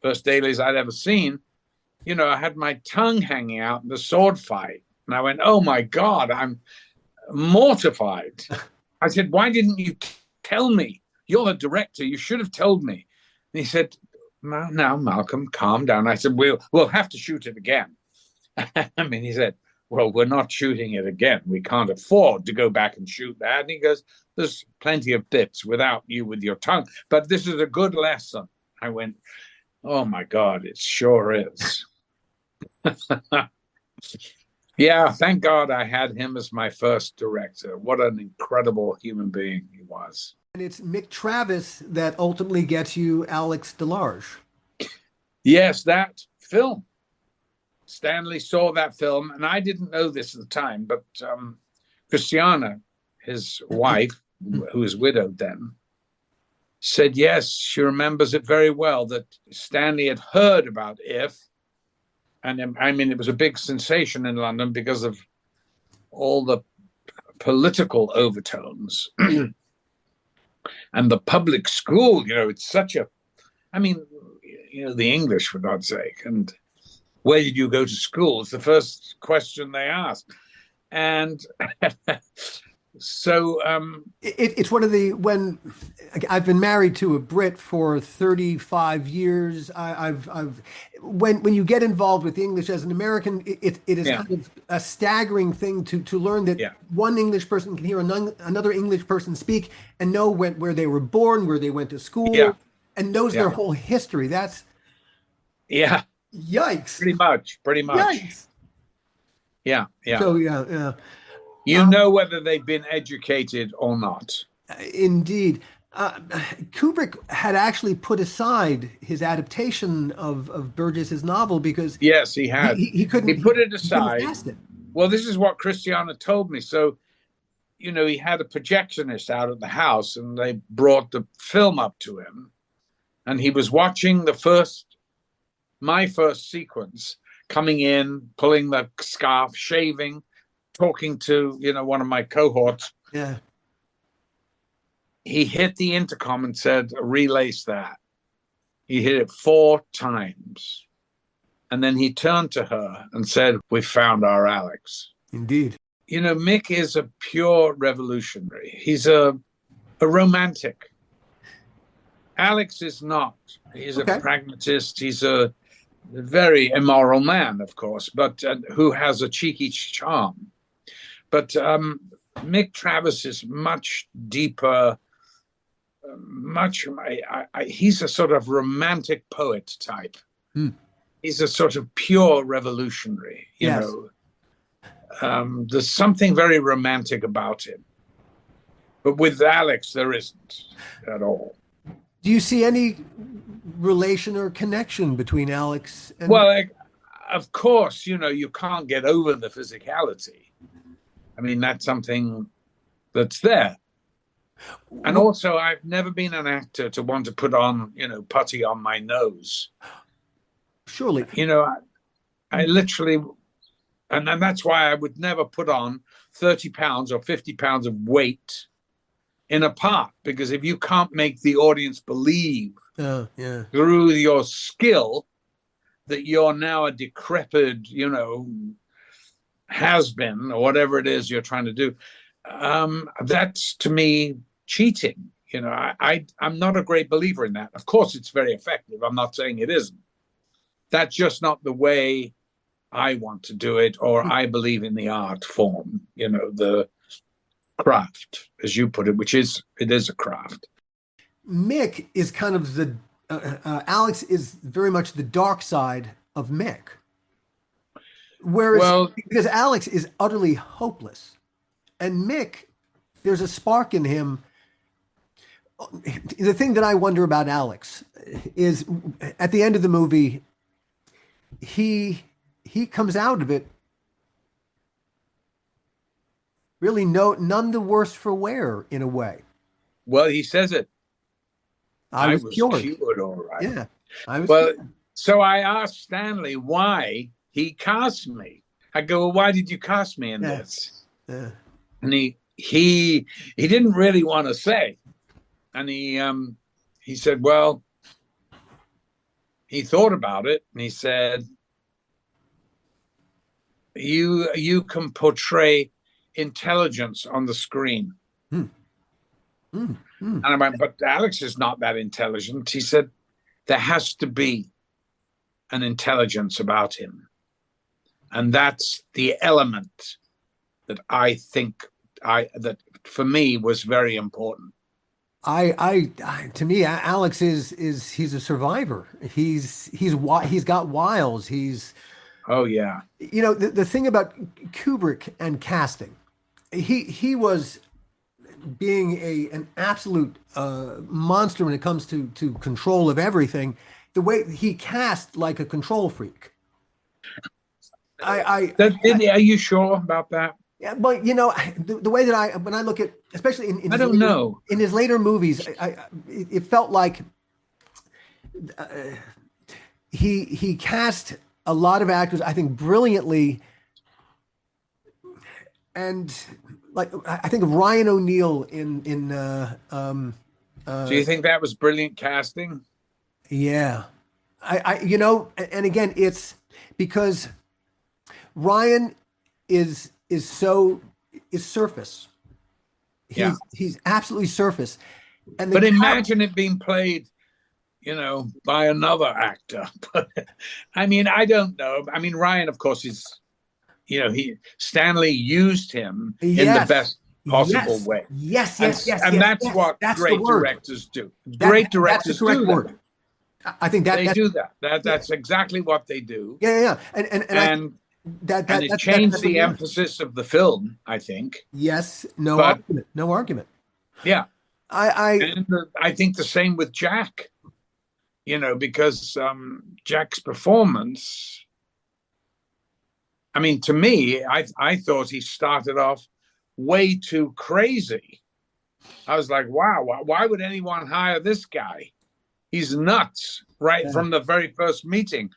first dailies I'd ever seen, I had my tongue hanging out in the sword fight. And I went, oh my God, I'm mortified. I said, why didn't you tell me? You're the director. You should have told me. And he said, now, Malcolm, calm down. I said, we'll have to shoot it again. I mean, he said, well, we're not shooting it again. We can't afford to go back and shoot that. And he goes, there's plenty of bits without you with your tongue, but this is a good lesson. I went, oh my God, it sure is. Yeah, thank God I had him as my first director. What an incredible human being he was. And it's Mick Travis that ultimately gets you Alex Delarge. Yes, that film. Stanley saw that film, and I didn't know this at the time, but Christiana, his wife, who was widowed then, said yes, she remembers it very well, that Stanley had heard about If. And I mean, it was a big sensation in London because of all the political overtones. And the public school, it's such a, I mean, the English, for God's sake. And where did you go to school? It's the first question they ask. And so it's one of when I've been married to a Brit for 35 years. When you get involved with English as an American, it is kind of a staggering thing to learn that one English person can hear another English person speak and know where they were born, where they went to school, and knows their whole history. That's yikes. Pretty much. Yikes. Yeah. So you know whether they've been educated or not. Indeed. Kubrick had actually put aside his adaptation of Burgess's novel because yes, he had. He couldn't. He put it aside. It. Well, this is what Christiana told me. So, he had a projectionist out at the house, and they brought the film up to him, and he was watching my first sequence, coming in, pulling the scarf, shaving, talking to one of my cohorts. Yeah. He hit the intercom and said, relace that. He hit it 4 times. And then he turned to her and said, we found our Alex. Indeed. Mick is a pure revolutionary. He's a romantic. Alex is not. He's a pragmatist. He's a very immoral man, of course, but who has a cheeky charm. But Mick Travis is much deeper, he's a sort of romantic poet type. He's a sort of pure revolutionary, you know. There's something very romantic about him. But with Alex, there isn't at all. Do you see any relation or connection between Alex and... Well, of course, you can't get over the physicality. I mean, that's something that's there. And also, I've never been an actor to want to put on, putty on my nose. Surely. I literally, and that's why I would never put on 30 pounds or 50 pounds of weight in a part, because if you can't make the audience believe through your skill that you're now a decrepit, has-been or whatever it is you're trying to do, that's to me cheating. I'm not a great believer in that. Of course, it's very effective. I'm not saying it isn't. That's just not the way I want to do it, or I believe in the art form, the craft, as you put it, it is a craft. Mick is kind of Alex is very much the dark side of Mick. Whereas, because Alex is utterly hopeless, and Mick, there's a spark in him. The thing that I wonder about Alex is, at the end of the movie, he comes out of it really none the worse for wear, in a way. Well, he says it. I was cured. All right. Yeah. So I asked Stanley why he cast me. I go, well, why did you cast me in this? Yeah. And he didn't really want to say. And he said, well, he thought about it, and he said, you can portray intelligence on the screen. And I went, but Alex is not that intelligent. He said, there has to be an intelligence about him. And that's the element that I think that for me was very important. To me, Alex is he's a survivor. He's got wiles. Oh yeah. You know, the thing about Kubrick and casting, he was being an absolute monster when it comes to control of everything. The way he cast like a control freak. Are you sure about that? Yeah, but you know, the way that when I look at, especially in I don't know. in his later movies, it felt like uh, he cast a lot of actors, I think, brilliantly, and like I think of Ryan O'Neal Do you think that was brilliant casting? yeah, you know, and again, it's because Ryan is so is surface. Yeah. He's absolutely surface. And But imagine it being played, you know, by another actor. But I mean, I don't know. I mean, Ryan, of course, is, you know, Stanley used him in the best possible way. Yes, and that's what great directors do. Great directors do that. I think that they do that. That's exactly what they do. Yeah. And it changed the emphasis of the film, I think. Yes, no argument. Yeah. I think the same with Jack, you know, because Jack's performance, I mean, to me, I thought he started off way too crazy. I was like, wow, why would anyone hire this guy? He's nuts, right, from the very first meeting.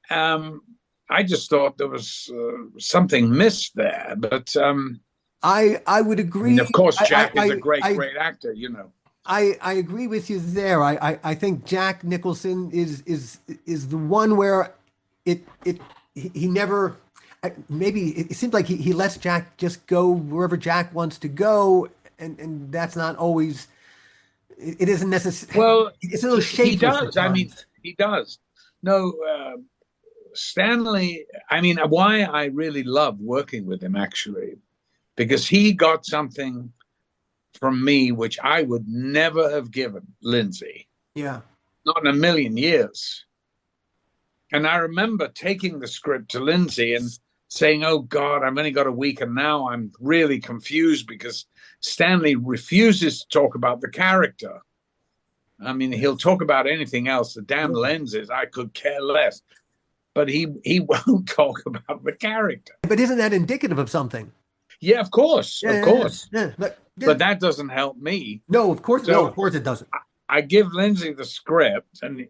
I just thought there was something missed there, but I would agree. And of course, Jack is a great actor, you know. I agree with you there. I think Jack Nicholson is the one where he never, maybe it seems like he lets Jack just go wherever Jack wants to go, and that's not always. It isn't necessary. Well, it's a little shaky. He does. I mean, he does. No. Stanley, I mean, why I really love working with him, actually, because he got something from me which I would never have given Lindsay. Yeah. Not in a million years. And I remember taking the script to Lindsay and saying, oh, God, I've only got a week, and now I'm really confused because Stanley refuses to talk about the character. I mean, he'll talk about anything else. The damn lenses, I could care less. But he won't talk about the character. But isn't that indicative of something? Yeah, of course, of course. Yeah. But that doesn't help me. No, of course, so of course it doesn't. I give Lindsay the script, and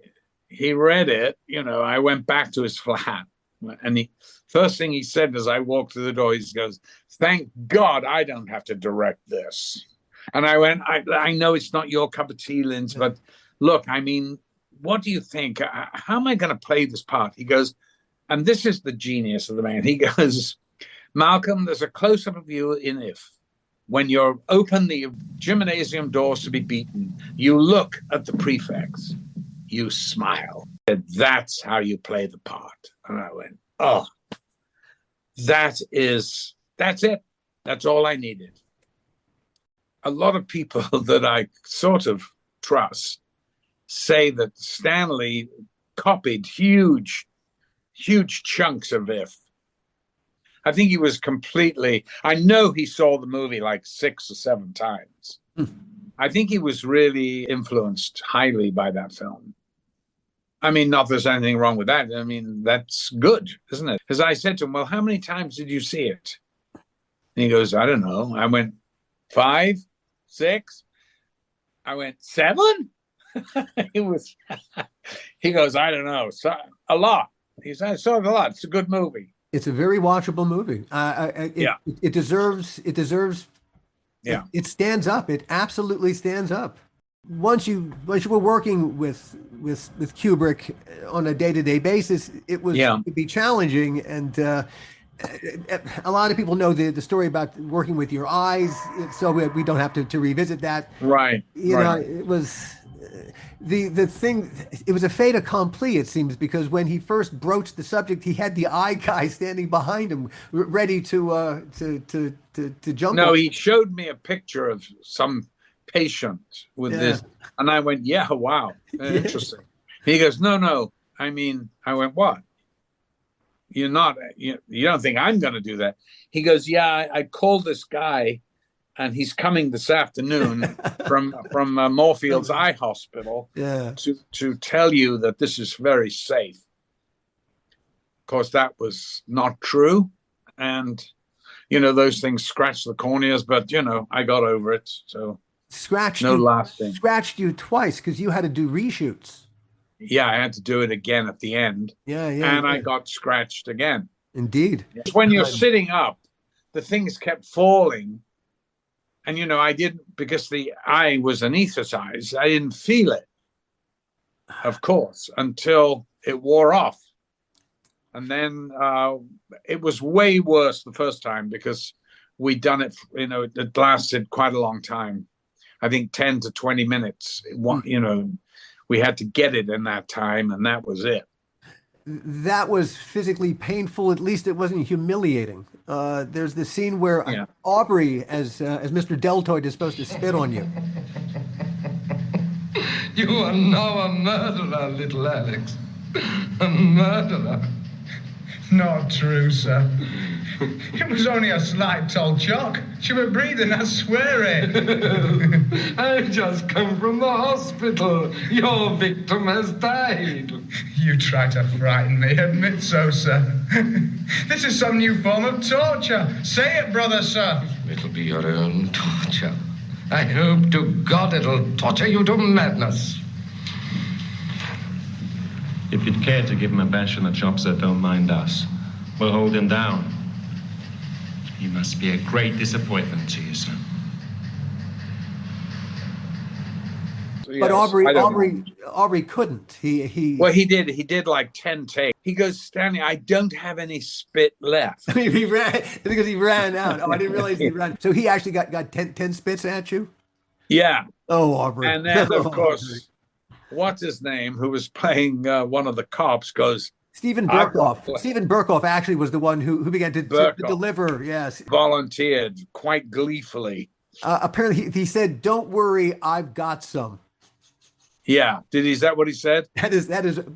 he read it. You know, I went back to his flat, and first thing he said as I walked through the door, he goes, "Thank God I don't have to direct this." And I went, I know it's not your cup of tea, Lindsay, but look, I mean, what do you think? How am I going to play this part? He goes, and this is the genius of the man. He goes, Malcolm, there's a close-up of you in If. When you're open the gymnasium doors to be beaten, you look at the prefects, you smile. That's how you play the part. And I went, oh, that's it. That's all I needed. A lot of people that I sort of trust say that Stanley copied huge chunks of If. I think he was completely, I know he saw the movie like 6 or 7 times. I think he was really influenced highly by that film. I mean, not there's anything wrong with that. I mean, that's good, isn't it? Because I said to him, well, how many times did you see it? And he goes, I don't know. I went, 5, 6. I went, 7? He goes, I don't know, so, a lot. He said, I saw it a lot. It's a good movie. It's a very watchable movie. It deserves. Yeah. It stands up. It absolutely stands up. Once you were working with Kubrick on a day-to-day basis, it could be challenging, and a lot of people know the story about working with your eyes, so we don't have to revisit that. Right. You know, it was the thing. It was a fait accompli, it seems, because when he first broached the subject, he had the eye guy standing behind him, ready to jump. No, he showed me a picture of some patient with this, and I went, "Yeah, wow, interesting." He goes, "No, I mean," I went, "What?" you don't think I'm going to do that. He goes, yeah, I called this guy and he's coming this afternoon from Moorfields Eye Hospital to tell you that this is very safe. Of course, that was not true. And, those things scratch the corneas, but, I got over it. So Scratched you twice because you had to do reshoots. Yeah, I had to do it again at the end. And I got scratched again. Indeed. When you're sitting up, the things kept falling. And, I didn't, because the eye was anesthetized, I didn't feel it, of course, until it wore off. And then it was way worse the first time because we'd done it, it lasted quite a long time. I think 10 to 20 minutes, we had to get it in that time, and that was it. That was physically painful. At least it wasn't humiliating. There's the scene where Aubrey, as Mr. Deltoid, is supposed to spit on you. You are now a murderer, little Alex. A murderer. Not true, sir. It was only a slight old shock. She was breathing, I swear it. I've just come from the hospital. Your victim has died. You try to frighten me. Admit so, sir. This is some new form of torture. Say it, brother, sir. It'll be your own torture. I hope to God it'll torture you to madness. If you'd care to give him a bash in the chops, sir, don't mind us. We'll hold him down. He must be a great disappointment to you, sir. But Aubrey couldn't. He did like 10 takes. He goes, Stanley, I don't have any spit left. He ran because he ran out. Oh, I didn't realize he ran. So he actually got 10 spits at you? Yeah. Oh, Aubrey. And then, of course, what's his name, who was playing one of the cops, goes, Stephen Burkoff. Stephen Burkoff actually was the one who began to deliver. Yes. Volunteered quite gleefully. Apparently, he said, "Don't worry, I've got some." Yeah. Is that what he said? That is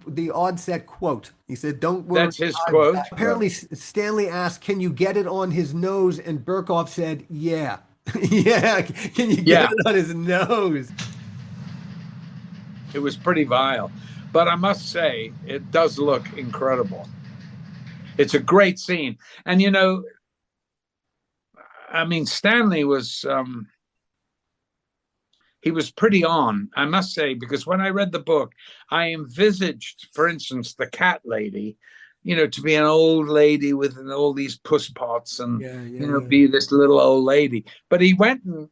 the onset quote. He said, "Don't worry." That's his quote. Apparently, Stanley asked, "Can you get it on his nose?" And Burkoff said, "Yeah." Yeah. Can you get it on his nose? It was pretty vile. But I must say, it does look incredible. It's a great scene. And, Stanley was, he was pretty on, I must say, because when I read the book, I envisaged, for instance, the cat lady, to be an old lady with all these puss pots and, be this little old lady. But he went and,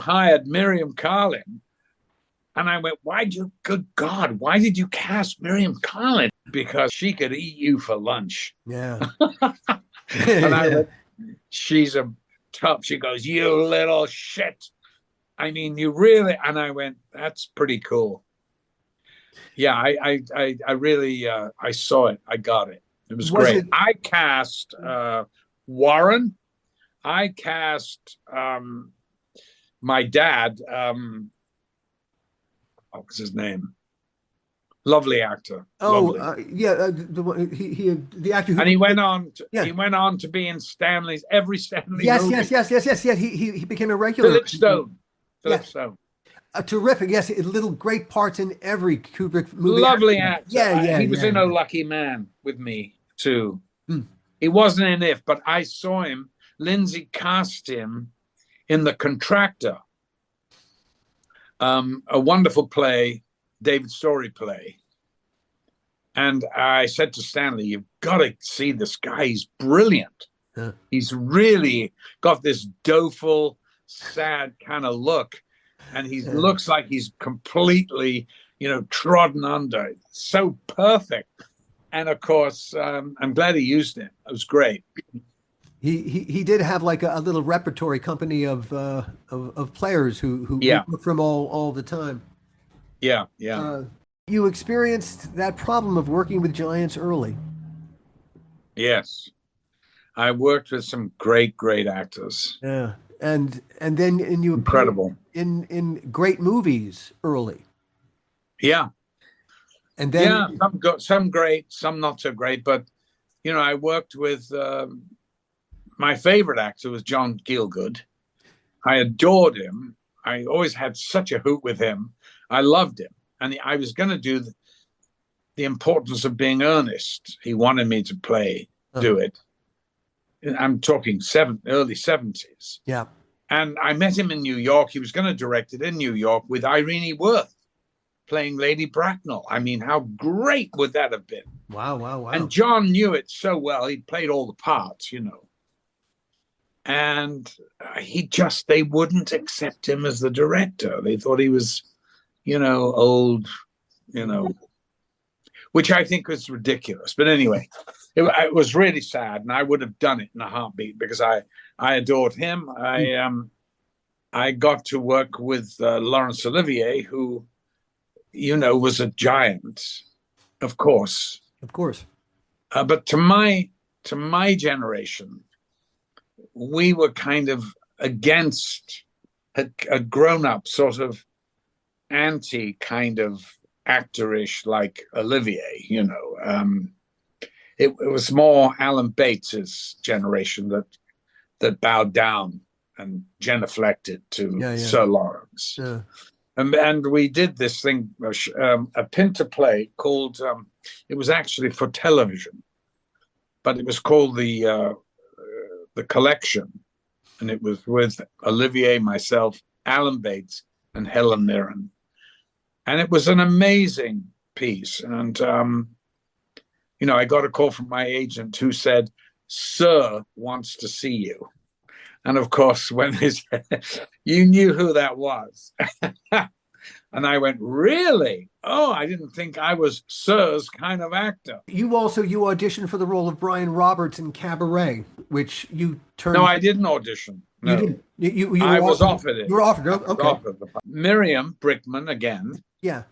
hired Miriam Carlin. And I went, good God, why did you cast Miriam Carlin? Because she could eat you for lunch. Yeah. And I went, she's a tough. She goes, you little shit. I mean, you really, and I went, that's pretty cool. Yeah, I really, I saw it. I got it. It was great. I cast Warren. I cast my dad, what was his name? Lovely actor. Oh, the actor. And he went on. He went on to be in Stanley's every Stanley. Yes, movie. Yes. He became a regular. Philip Stone. Stone. Terrific. Yes, little great parts in every Kubrick movie. Lovely actor. Yeah. He was in Oh Lucky Man with me too. He wasn't in If, but I saw him. Lindsay cast him in The Contractor. A wonderful play, David Story play. And I said to Stanley, you've got to see this guy. He's brilliant. Yeah. He's really got this doleful, sad kind of look. And he looks like he's completely, trodden under. So perfect. And of course, I'm glad he used it. It was great. He did have like a little repertory company of players who worked for him all the time. Yeah. You experienced that problem of working with giants early. Yes, I worked with some great actors. Yeah, and then you incredible in great movies early. Yeah, and then some great, some not so great, but I worked with my favorite actor was John Gielgud. I adored him. I always had such a hoot with him. I loved him. And I was going to do the importance of being earnest. He wanted me to do it. I'm talking early 70s. Yeah. And I met him in New York. He was going to direct it in New York with Irene Worth playing Lady Bracknell. I mean, how great would that have been? Wow, wow, wow. And John knew it so well. He played all the parts, And they wouldn't accept him as the director. They thought he was, old, which I think was ridiculous. But anyway, it was really sad, and I would have done it in a heartbeat because I adored him. I got to work with Laurence Olivier, who, was a giant, of course. Of course. But to my generation, we were kind of against a grown-up sort of anti kind of actorish like Olivier, it was more Alan Bates's generation that bowed down and genuflected to Sir Lawrence. Yeah. And we did this thing, a Pinter play called, it was actually for television, but it was called the Collection. And it was with Olivier, myself, Alan Bates, and Helen Mirren. And it was an amazing piece. And, I got a call from my agent who said, "Sir wants to see you." And of course, when you knew who that was. And I went, "Really? Oh, I didn't think I was Sir's kind of actor." You auditioned for the role of Brian Roberts in Cabaret, which you turned. No, I didn't audition. No. You didn't. I was offered it. You were offered. Okay. Miriam Brickman again. Yeah.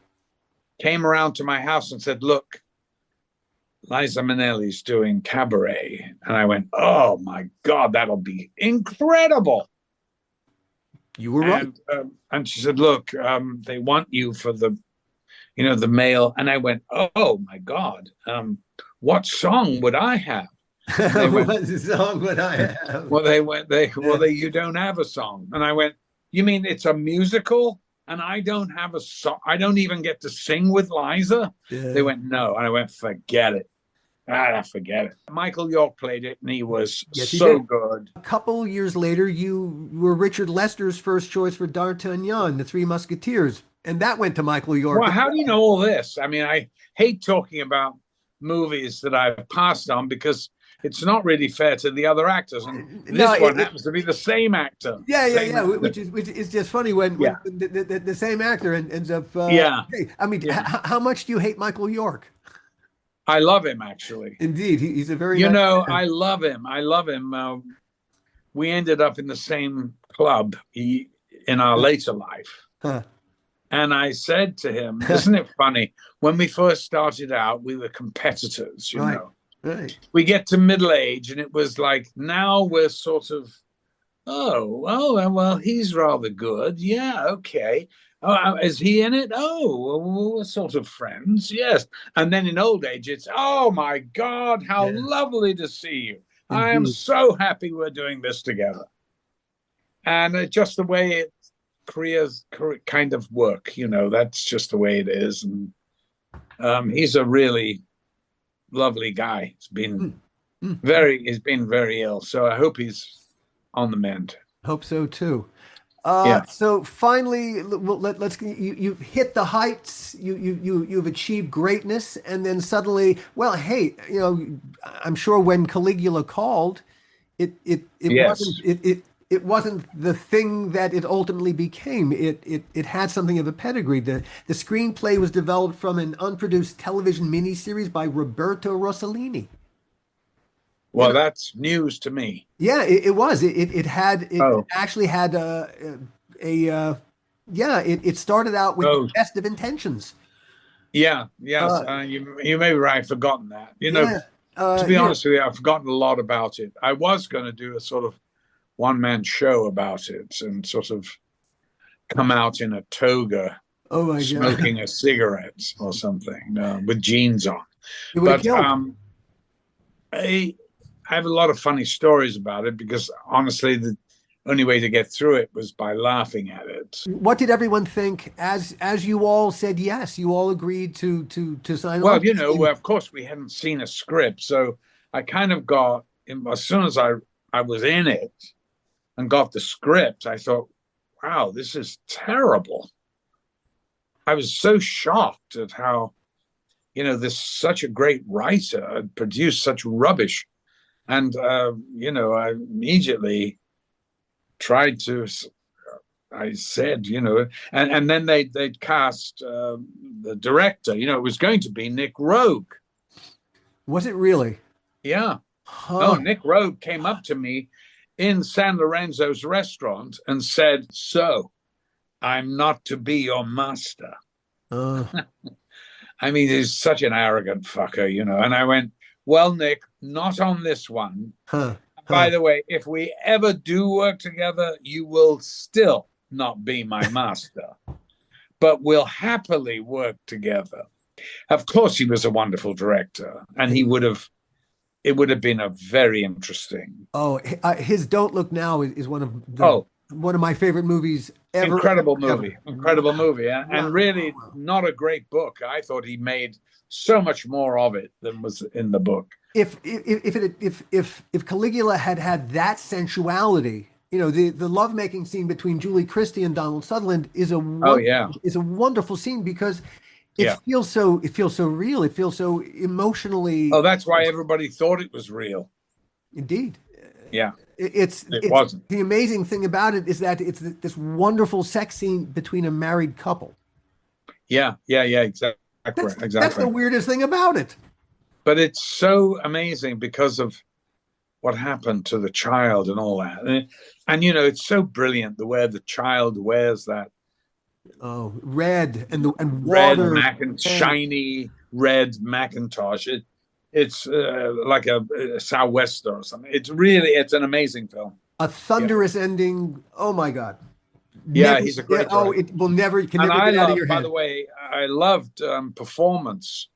Came around to my house and said, "Look, Liza Minnelli's doing Cabaret." And I went, "Oh my God, that'll be incredible." You were right. And she said, "Look, they want you for the male." And I went, "Oh my God, what song would I have?" What song would I have? You don't have a song. And I went, "You mean it's a musical? And I don't have a song. I don't even get to sing with Liza." Yeah. They went, "No." And I went, "Forget it. Forget it." Michael York played it, and he was so good. A couple years later, you were Richard Lester's first choice for D'Artagnan, The Three Musketeers, and that went to Michael York. Well, how do you know all this? I mean, I hate talking about movies that I've passed on because it's not really fair to the other actors, and this one happens to be the same actor. Yeah. Which is just funny when the same actor ends up. How much do you hate Michael York? I love him, actually. Indeed, he's a very. I love him. We ended up in the same club in our later life. Huh. And I said to him, "Isn't it funny? When we first started out, we were competitors, you know. Right. We get to middle age, and it was like now we're sort of, well, he's rather good. Yeah, okay. Oh, is he in it? Oh, well, we're sort of friends. Yes." And then in old age, it's, "Oh my God, how lovely to see you. Indeed. I am so happy we're doing this together." And just the way careers kind of work, that's just the way it is. And he's a really lovely guy. He's been very ill, so I hope he's on the mend. Hope so too. So finally, let's you've hit the heights. You've achieved greatness, and then suddenly, well, hey, I'm sure when Caligula called, it wasn't the thing that it ultimately became. It had something of a pedigree. The screenplay was developed from an unproduced television miniseries by Roberto Rossellini. Well, that's news to me. Yeah, it was. It actually had it started out with the best of intentions. Yeah, yes. You may be right. I've forgotten that. To be honest with you, I've forgotten a lot about it. I was going to do a sort of one-man show about it and sort of come out in a toga, smoking a cigarette or something with jeans on. But I have a lot of funny stories about it because honestly, the only way to get through it was by laughing at it. What did everyone think as you all said yes? You all agreed to sign Well, on. of course, we hadn't seen a script, so I kind of got as soon as I was in it and got the script, I thought, wow, this is terrible. I was so shocked at how, this such a great writer had produced such rubbish. And, I immediately tried to, I said, and then they'd cast the director, it was going to be Nick Rogue. Was it really? Yeah. Huh. Oh, Nick Rogue came up to me in San Lorenzo's restaurant and said, "So, I'm not to be your master." I mean, he's such an arrogant fucker, And I went, "Well, Nick, not on this one. By the way, if we ever do work together, you will still not be my master, but we'll happily work together." Of course, he was a wonderful director, and it would have been a very interesting. Oh, his Don't Look Now is one of my favorite movies ever. Incredible movie, and really not a great book. I thought he made so much more of it than was in the book. If Caligula had that sensuality, the lovemaking scene between Julie Christie and Donald Sutherland is a wonderful scene because it feels so real. It feels so emotionally. Oh, that's why everybody thought it was real. Indeed. Yeah. It wasn't. The amazing thing about it is that it's this wonderful sex scene between a married couple. Yeah, exactly. That's the weirdest thing about it. But it's so amazing because of what happened to the child and all that. And it's so brilliant the way the child wears that. Oh, red and water. Shiny red Macintosh. It's like a sou'wester or something. It's an amazing film. A thunderous ending. Oh my God. Yeah, he's a great director. It will never get out of your head. By the way, I loved Performance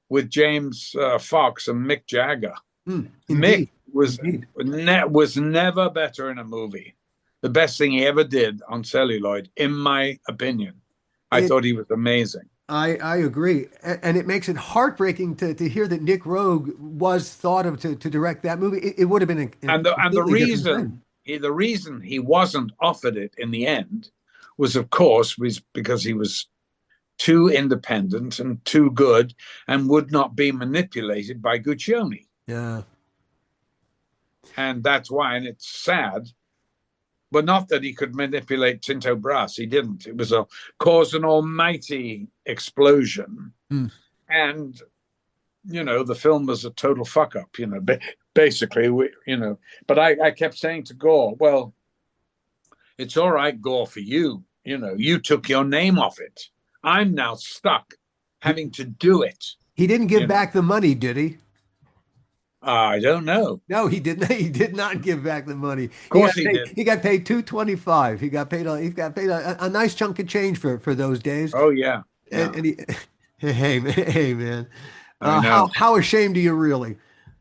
with James Fox and Mick Jagger. Mick was never better in a movie. The best thing he ever did on celluloid, in my opinion. I thought he was amazing. I agree. And it makes it heartbreaking to hear that Nick Rogue was thought of to direct that movie. It would have been the reason he wasn't offered it in the end was because he was too independent and too good and would not be manipulated by Guccione. Yeah. And that's why, and it's sad, but not that he could manipulate Tinto Brass. He didn't. It was caused an almighty explosion. And, the film was a total fuck up, basically, but I kept saying to Gore, well, it's all right, Gore, for you. You took your name off it. I'm now stuck having to do it. He didn't give back the money, did he? I don't know. No, he didn't. He did not give back the money. Of course he did. He got paid $225. He got paid a nice chunk of change for those days. Oh yeah. And hey man, how ashamed are you really?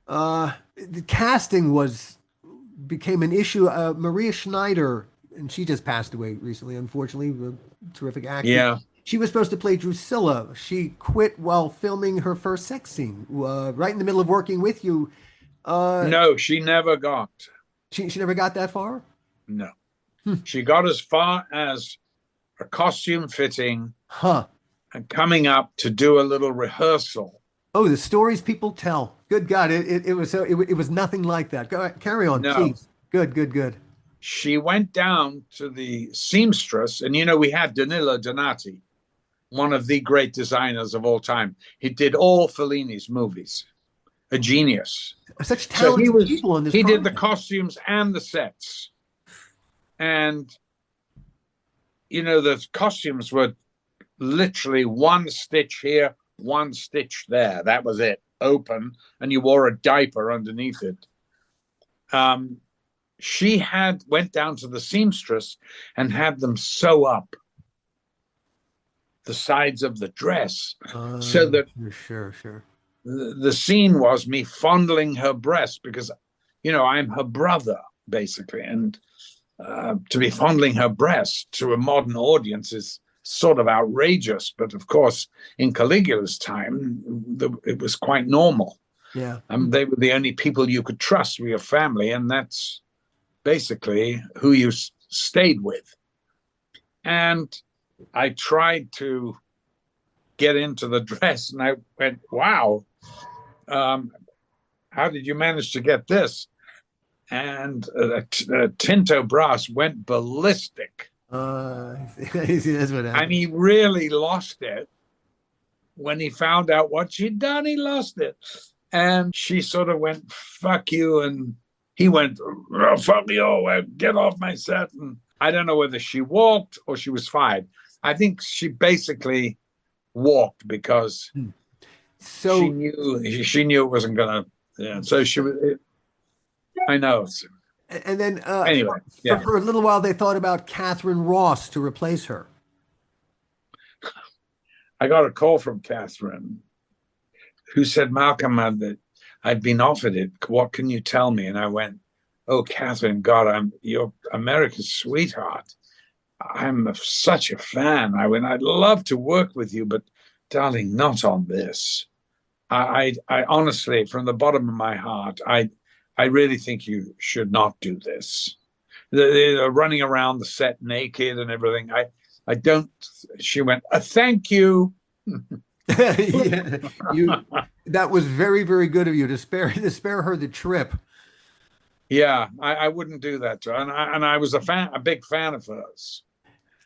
The casting became an issue. Maria Schneider, and she just passed away recently, unfortunately. A terrific actress. Yeah. She was supposed to play Drusilla. She quit while filming her first sex scene, right in the middle of working with you. No, she never got. She never got that far? No. She got as far as a costume fitting and coming up to do a little rehearsal. Oh, the stories people tell. Good God, it was nothing like that. Go ahead, carry on, please. Good. She went down to the seamstress, and we had Danilo Donati, one of the great designers of all time. He did all Fellini's movies. A genius. Such talented people on this project. He did the costumes and the sets. And, the costumes were literally one stitch here, one stitch there. That was it. Open. And you wore a diaper underneath it. She went down to the seamstress and had them sew up the sides of the dress so that sure the scene was me fondling her breast because, I'm her brother, basically. And to be fondling her breast to a modern audience is sort of outrageous. But of course, in Caligula's time, it was quite normal. Yeah. They were the only people you could trust with your family, and that's basically who you stayed with. And I tried to get into the dress, and I went, wow, how did you manage to get this? And Tinto Brass went ballistic. That's what happened. And he really lost it. When he found out what she'd done, he lost it. And she sort of went, fuck you. And he went, oh, fuck you, get off my set. And I don't know whether she walked or she was fired. I think she basically walked because she knew it wasn't going to. Yeah, so she was. I know. And then anyway, for a little while, they thought about Catherine Ross to replace her. I got a call from Catherine, who said, Malcolm, that I'd been offered it. What can you tell me? And I went, oh, Catherine, God, you're America's sweetheart. I'm such a fan. I went, I'd love to work with you, but darling, not on this. I honestly, from the bottom of my heart, I really think you should not do this. They're running around the set naked and everything. I don't. She went, thank you. Yeah, that was very, very good of you to spare her the trip. Yeah, I wouldn't do that to her. And I was a big fan of hers.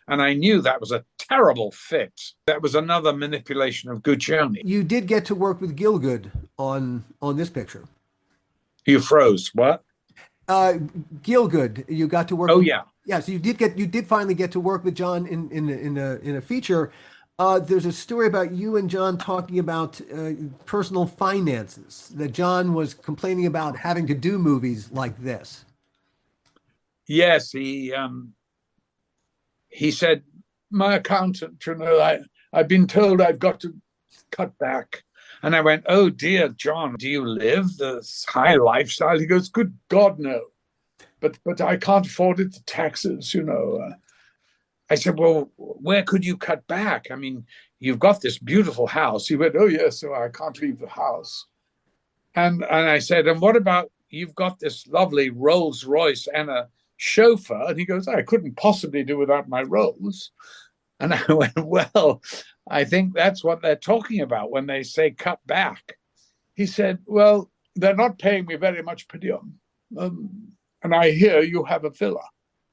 And I knew that was a terrible fit. That was another manipulation of Guccione. You did get to work with Gielgud on this picture. You froze. What? Gielgud, you got to work. Oh, with, yeah. Yeah, so you did finally get to work with John in a feature. There's a story about you and John talking about personal finances, that John was complaining about having to do movies like this. Yes, he said, my accountant, I've been told I've got to cut back. And I went, oh, dear, John, do you live this high lifestyle? He goes, good God, no. But I can't afford it, the taxes, I said, well, where could you cut back? I mean, you've got this beautiful house. He went, oh, yes, so I can't leave the house. And I said, and what about you've got this lovely Rolls Royce and a chauffeur? And he goes, I couldn't possibly do without my Rolls. And I went, well, I think that's what they're talking about when they say cut back. He said, well, they're not paying me very much per diem. And I hear you have a villa.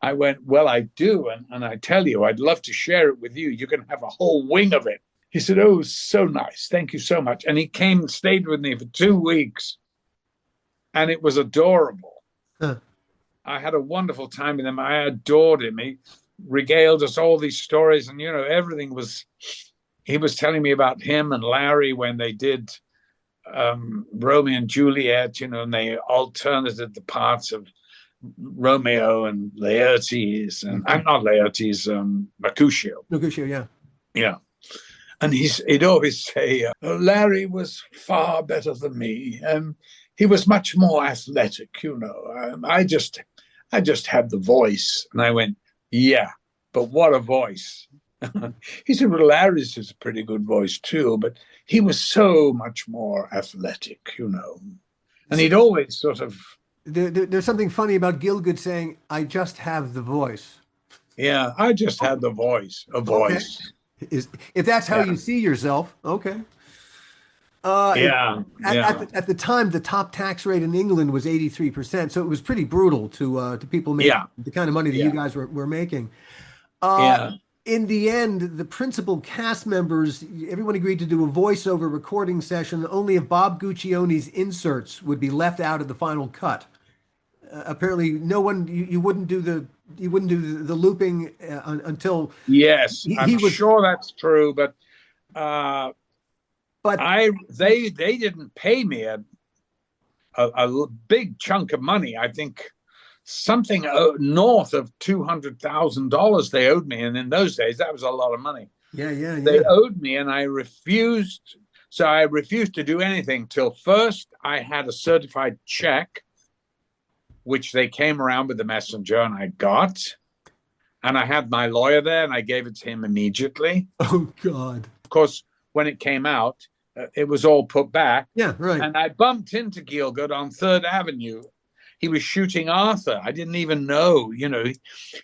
I went, well, I do. And I tell you, I'd love to share it with you. You can have a whole wing of it. He said, oh, so nice. Thank you so much. And he came and stayed with me for 2 weeks. And it was adorable. Huh. I had a wonderful time with him. I adored him. He regaled us all these stories. And, everything was, he was telling me about him and Larry when they did Romeo and Juliet, and they alternated the parts of Romeo and Laertes, and I'm not Laertes, Mercutio. Mercutio, yeah. Yeah. And he'd always say, Larry was far better than me. He was much more athletic, I just had the voice. And I went, yeah, but what a voice. He said, well, Larry's is a pretty good voice too, but he was so much more athletic, And he'd always sort of... There's something funny about Gielgud saying, I just have the voice. Yeah, I just had the voice, a voice. Okay. If that's how you see yourself, okay. At the time, the top tax rate in England was 83%, so it was pretty brutal to people making the kind of money that you guys were making. In the end, the principal cast members, everyone agreed to do a voiceover recording session. Only if Bob Guccione's inserts would be left out of the final cut. Apparently, no one you wouldn't do the looping until. Yes, I'm sure that's true, but they didn't pay me a big chunk of money. I think something north of $200,000 they owed me, and in those days that was a lot of money. Yeah. They owed me, and I refused So I refused to do anything till first I had a certified check, which they came around with the messenger and I got. And I had my lawyer there and I gave it to him immediately. Oh, God. Of course, when it came out, it was all put back. Yeah, right. And I bumped into Gielgud on 3rd Avenue. He was shooting Arthur. I didn't even know,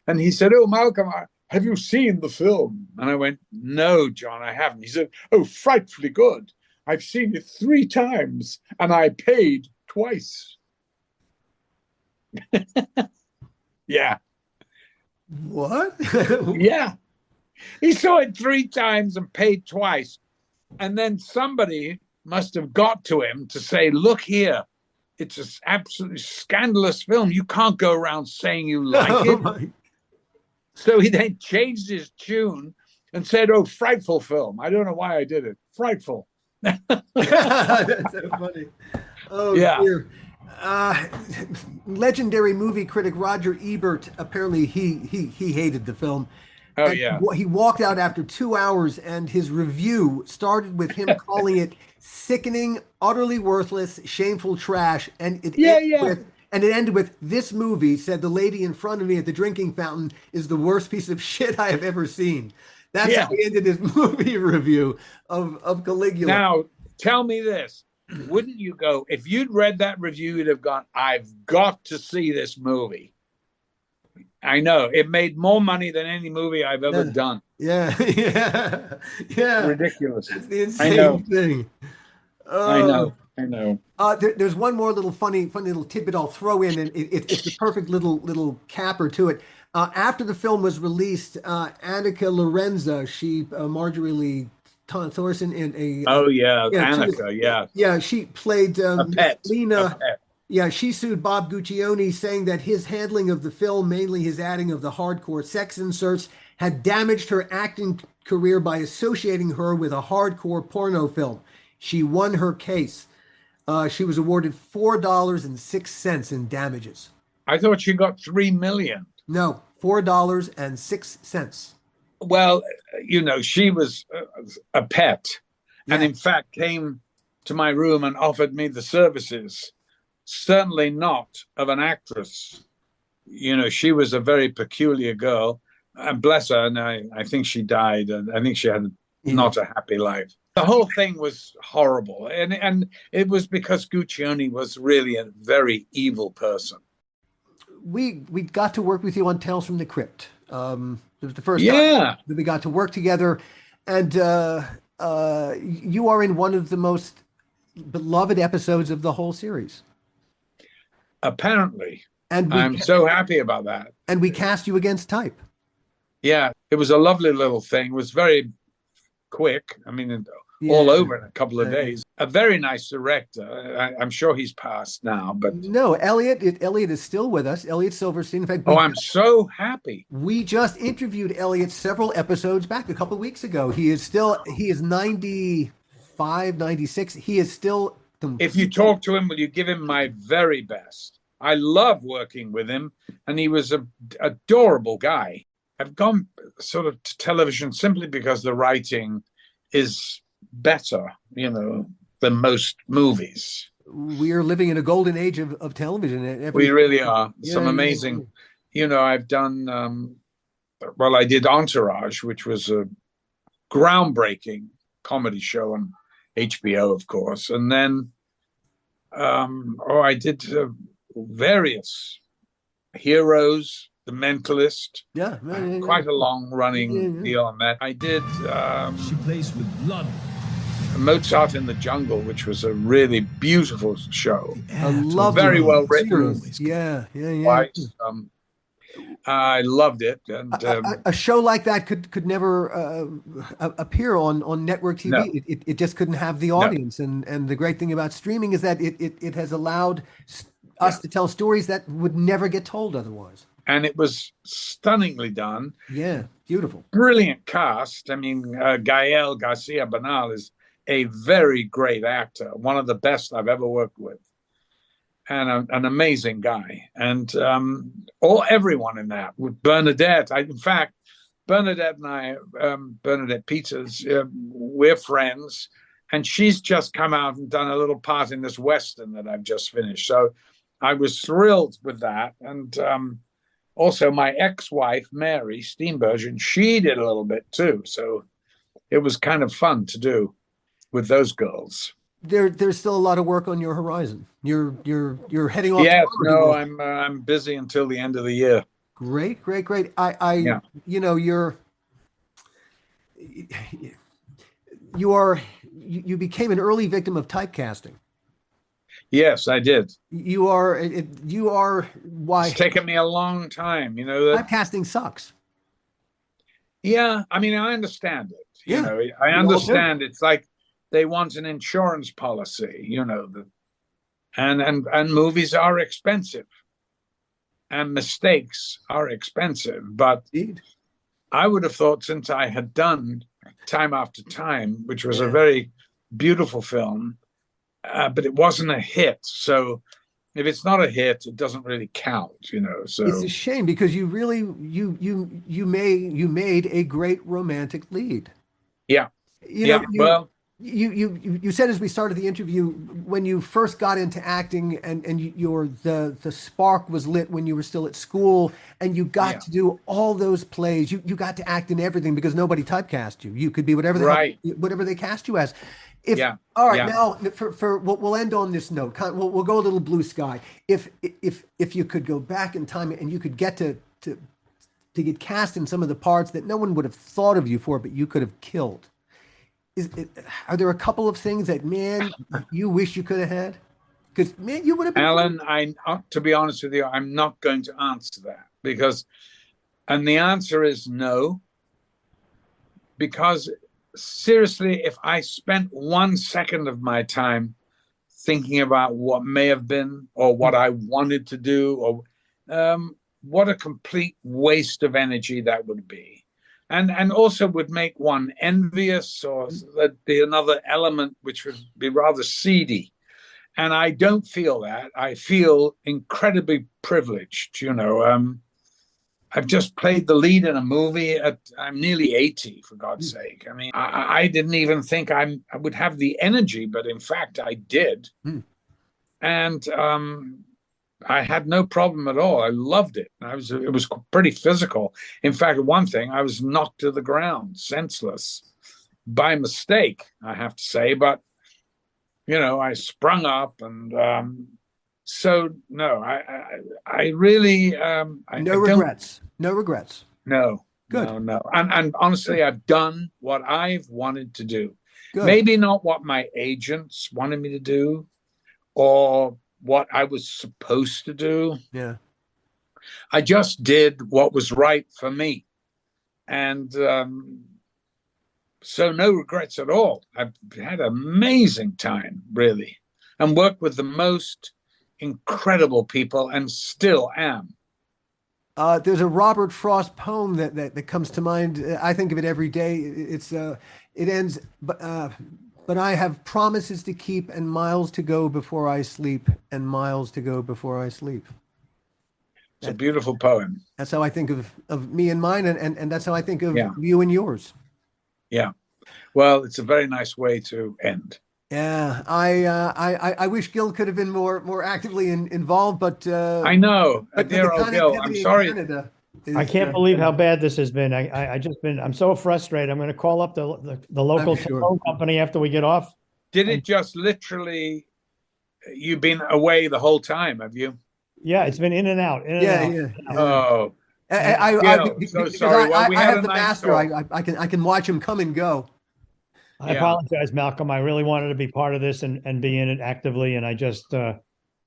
And he said, "Oh, Malcolm, have you seen the film?" And I went, "No, John, I haven't." He said, "Oh, frightfully good. I've seen it 3 times and I paid twice." Yeah. What? Yeah. He saw it 3 times and paid twice. And then somebody must have got to him to say, "Look here, it's an absolutely scandalous film. You can't go around saying you like it." So he then changed his tune and said, "Oh, frightful film." I don't know why I did it. Frightful. That's so funny. Oh, yeah. Dear. Legendary movie critic Roger Ebert, apparently he hated the film. Oh, and yeah. He walked out after 2 hours, and his review started with him calling it sickening, utterly worthless, shameful trash. And it ended with, "This movie," said the lady in front of me at the drinking fountain, "is the worst piece of shit I have ever seen." That's how he ended his movie review of Caligula. Now, tell me this. Wouldn't you go, if you'd read that review, you'd have gone, "I've got to see this movie." I know. It made more money than any movie I've ever done. Yeah. Ridiculous. It's the insane thing. I know. There's one more little funny little tidbit I'll throw in, and it's the perfect little capper to it. After the film was released, Annika Lorenza, Marjorie Lee Thorson in a Annika, she played Lena. Yeah, she sued Bob Guccione, saying that his handling of the film, mainly his adding of the hardcore sex inserts, had damaged her acting career by associating her with a hardcore porno film. She won her case. She was awarded $4.06 in damages. I thought she got $3 million. No, $4.06. Well, she was a pet, and in fact came to my room and offered me the services. Certainly not of an actress. She was a very peculiar girl, and bless her, and I think she died, and I think she had not a happy life. The whole thing was horrible, and it was because Guccione was really a very evil person. We got to work with you on Tales from the Crypt. It was the first time that we got to work together, and you are in one of the most beloved episodes of the whole series. Apparently. And I'm so happy about that. And we cast you against type. Yeah, it was a lovely little thing. It was very quick. I mean, all over in a couple of days. A very nice director. I'm sure he's passed now, but no, Elliot is still with us. Elliot Silverstein. In fact, I'm so happy. We just interviewed Elliot several episodes back, a couple of weeks ago. He is 95, 96. He is still. If you talk to him, will you give him my very best? I love working with him, and he was an adorable guy. I've gone sort of to television simply because the writing is better, than most movies. We are living in a golden age of television. We really are. Some amazing, I've done, I did Entourage, which was a groundbreaking comedy show on HBO, of course. And then, I did various Heroes, The Mentalist. Quite a long running deal on that. I did. She plays with blood. Mozart in the Jungle, which was a really beautiful show. Very well written. Yeah. I loved it. And a show like that could never appear on network TV. No. It just couldn't have the audience. No. And the great thing about streaming is that it has allowed us to tell stories that would never get told otherwise. And it was stunningly done. Yeah, beautiful. Brilliant cast. I mean, Gael Garcia Bernal is a very great actor, one of the best I've ever worked with, and an amazing guy. And everyone in that, with Bernadette. In fact, Bernadette and I, Bernadette Peters, we're friends. and she's just come out and done a little part in this Western that I've just finished. So I was thrilled with that. And also my ex-wife, Mary Steenburgen, she did a little bit too. So it was kind of fun to do with those girls. There's still a lot of work on your horizon. You're heading off. Yes, no, I'm busy until the end of the year. Great. Yeah. You know, you became an early victim of typecasting. Yes, I did. You are why It's taken me a long time, you know. Typecasting sucks. Yeah, I mean, I understand it. Yeah, You know, I understand it's like they want an insurance policy, you know, and movies are expensive and mistakes are expensive. But Indeed. I would have thought, since I had done Time After Time, which was a very beautiful film, but it wasn't a hit. So if it's not a hit, it doesn't really count, you know. So It's a shame because you really you made a great romantic lead. yeah. You know, Well, you said as we started the interview, when you first got into acting and the spark was lit when you were still at school and you got to do all those plays. You got to act in everything because nobody typecast you. You could be whatever whatever they cast you as. All right, now for we'll end on this note. We'll go a little blue sky. If you could go back in time and you could get to get cast in some of the parts that no one would have thought of you for, but you could have killed. Are there a couple of things that, man, you wish you could have had? Because, man, you would have been. Alan, to be honest with you, I'm not going to answer that and the answer is no. Because seriously, if I spent 1 second of my time thinking about what may have been or what I wanted to do, or what a complete waste of energy that would be. And also would make one envious, or there'd be another element which would be rather seedy. And I don't feel that. I feel incredibly privileged, you know. I've just played the lead in a movie I'm nearly 80, for God's sake. I mean, I didn't even think I would have the energy, but in fact I did. And I had no problem at all. I loved it. It was pretty physical. In fact, one thing, I was knocked to the ground, senseless, by mistake, I have to say. But, you know, I sprung up, and so no, I really no regrets. No regrets. No. Good. No. And honestly, I've done what I've wanted to do. Good. Maybe not what my agents wanted me to do, or what I was supposed to do. Yeah. I just did what was right for me. And so no regrets at all. I've had an amazing time, really, and worked with the most incredible people, and still am. There's a Robert Frost poem that comes to mind. I think of it every day. It ends, but I have promises to keep and miles to go before I sleep, and miles to go before I sleep. It's a beautiful poem. That's how I think of me and mine, and that's how I think of you and yours. Yeah. Well, it's a very nice way to end. Yeah, I wish Gil could have been more actively involved, but I know, dear old Gil. I'm sorry. I can't believe how bad this has been. I'm so frustrated. I'm going to call up the local phone company after we get off. Did it just literally? You've been away the whole time, have you? Yeah, it's been in and out. Yeah. Oh, so sorry. Well, I have the master. I can watch him come and go. I apologize, Malcolm. I really wanted to be part of this and be in it actively, and I just. Well,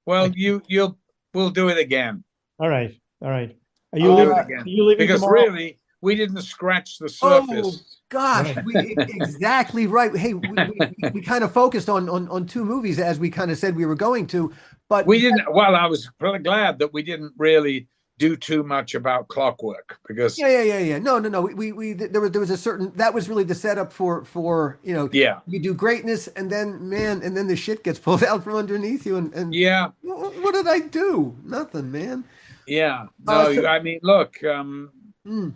we'll do it again. All right. Are you leaving because tomorrow? Really, we didn't scratch the surface. Oh gosh, exactly right. Hey, we kind of focused on two movies as we kind of said we were going to, but we didn't. Well, I was really glad that we didn't really do too much about Clockwork, because no. We there was a certain, that was really the setup for you do greatness, and then the shit gets pulled out from underneath you, and what did I do? Nothing, man. Yeah. No, I mean, look,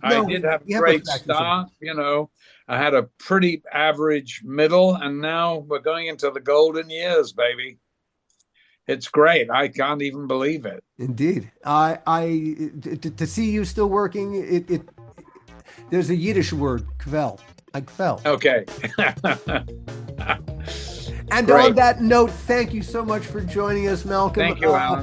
I did have a great start, you know. I had a pretty average middle, and now we're going into the golden years, baby. It's great. I can't even believe it. Indeed. To see you still working, there's a Yiddish word, kvel. I fell. Okay. And Great. on that note, thank you so much for joining us, Malcolm. Thank you, Alan.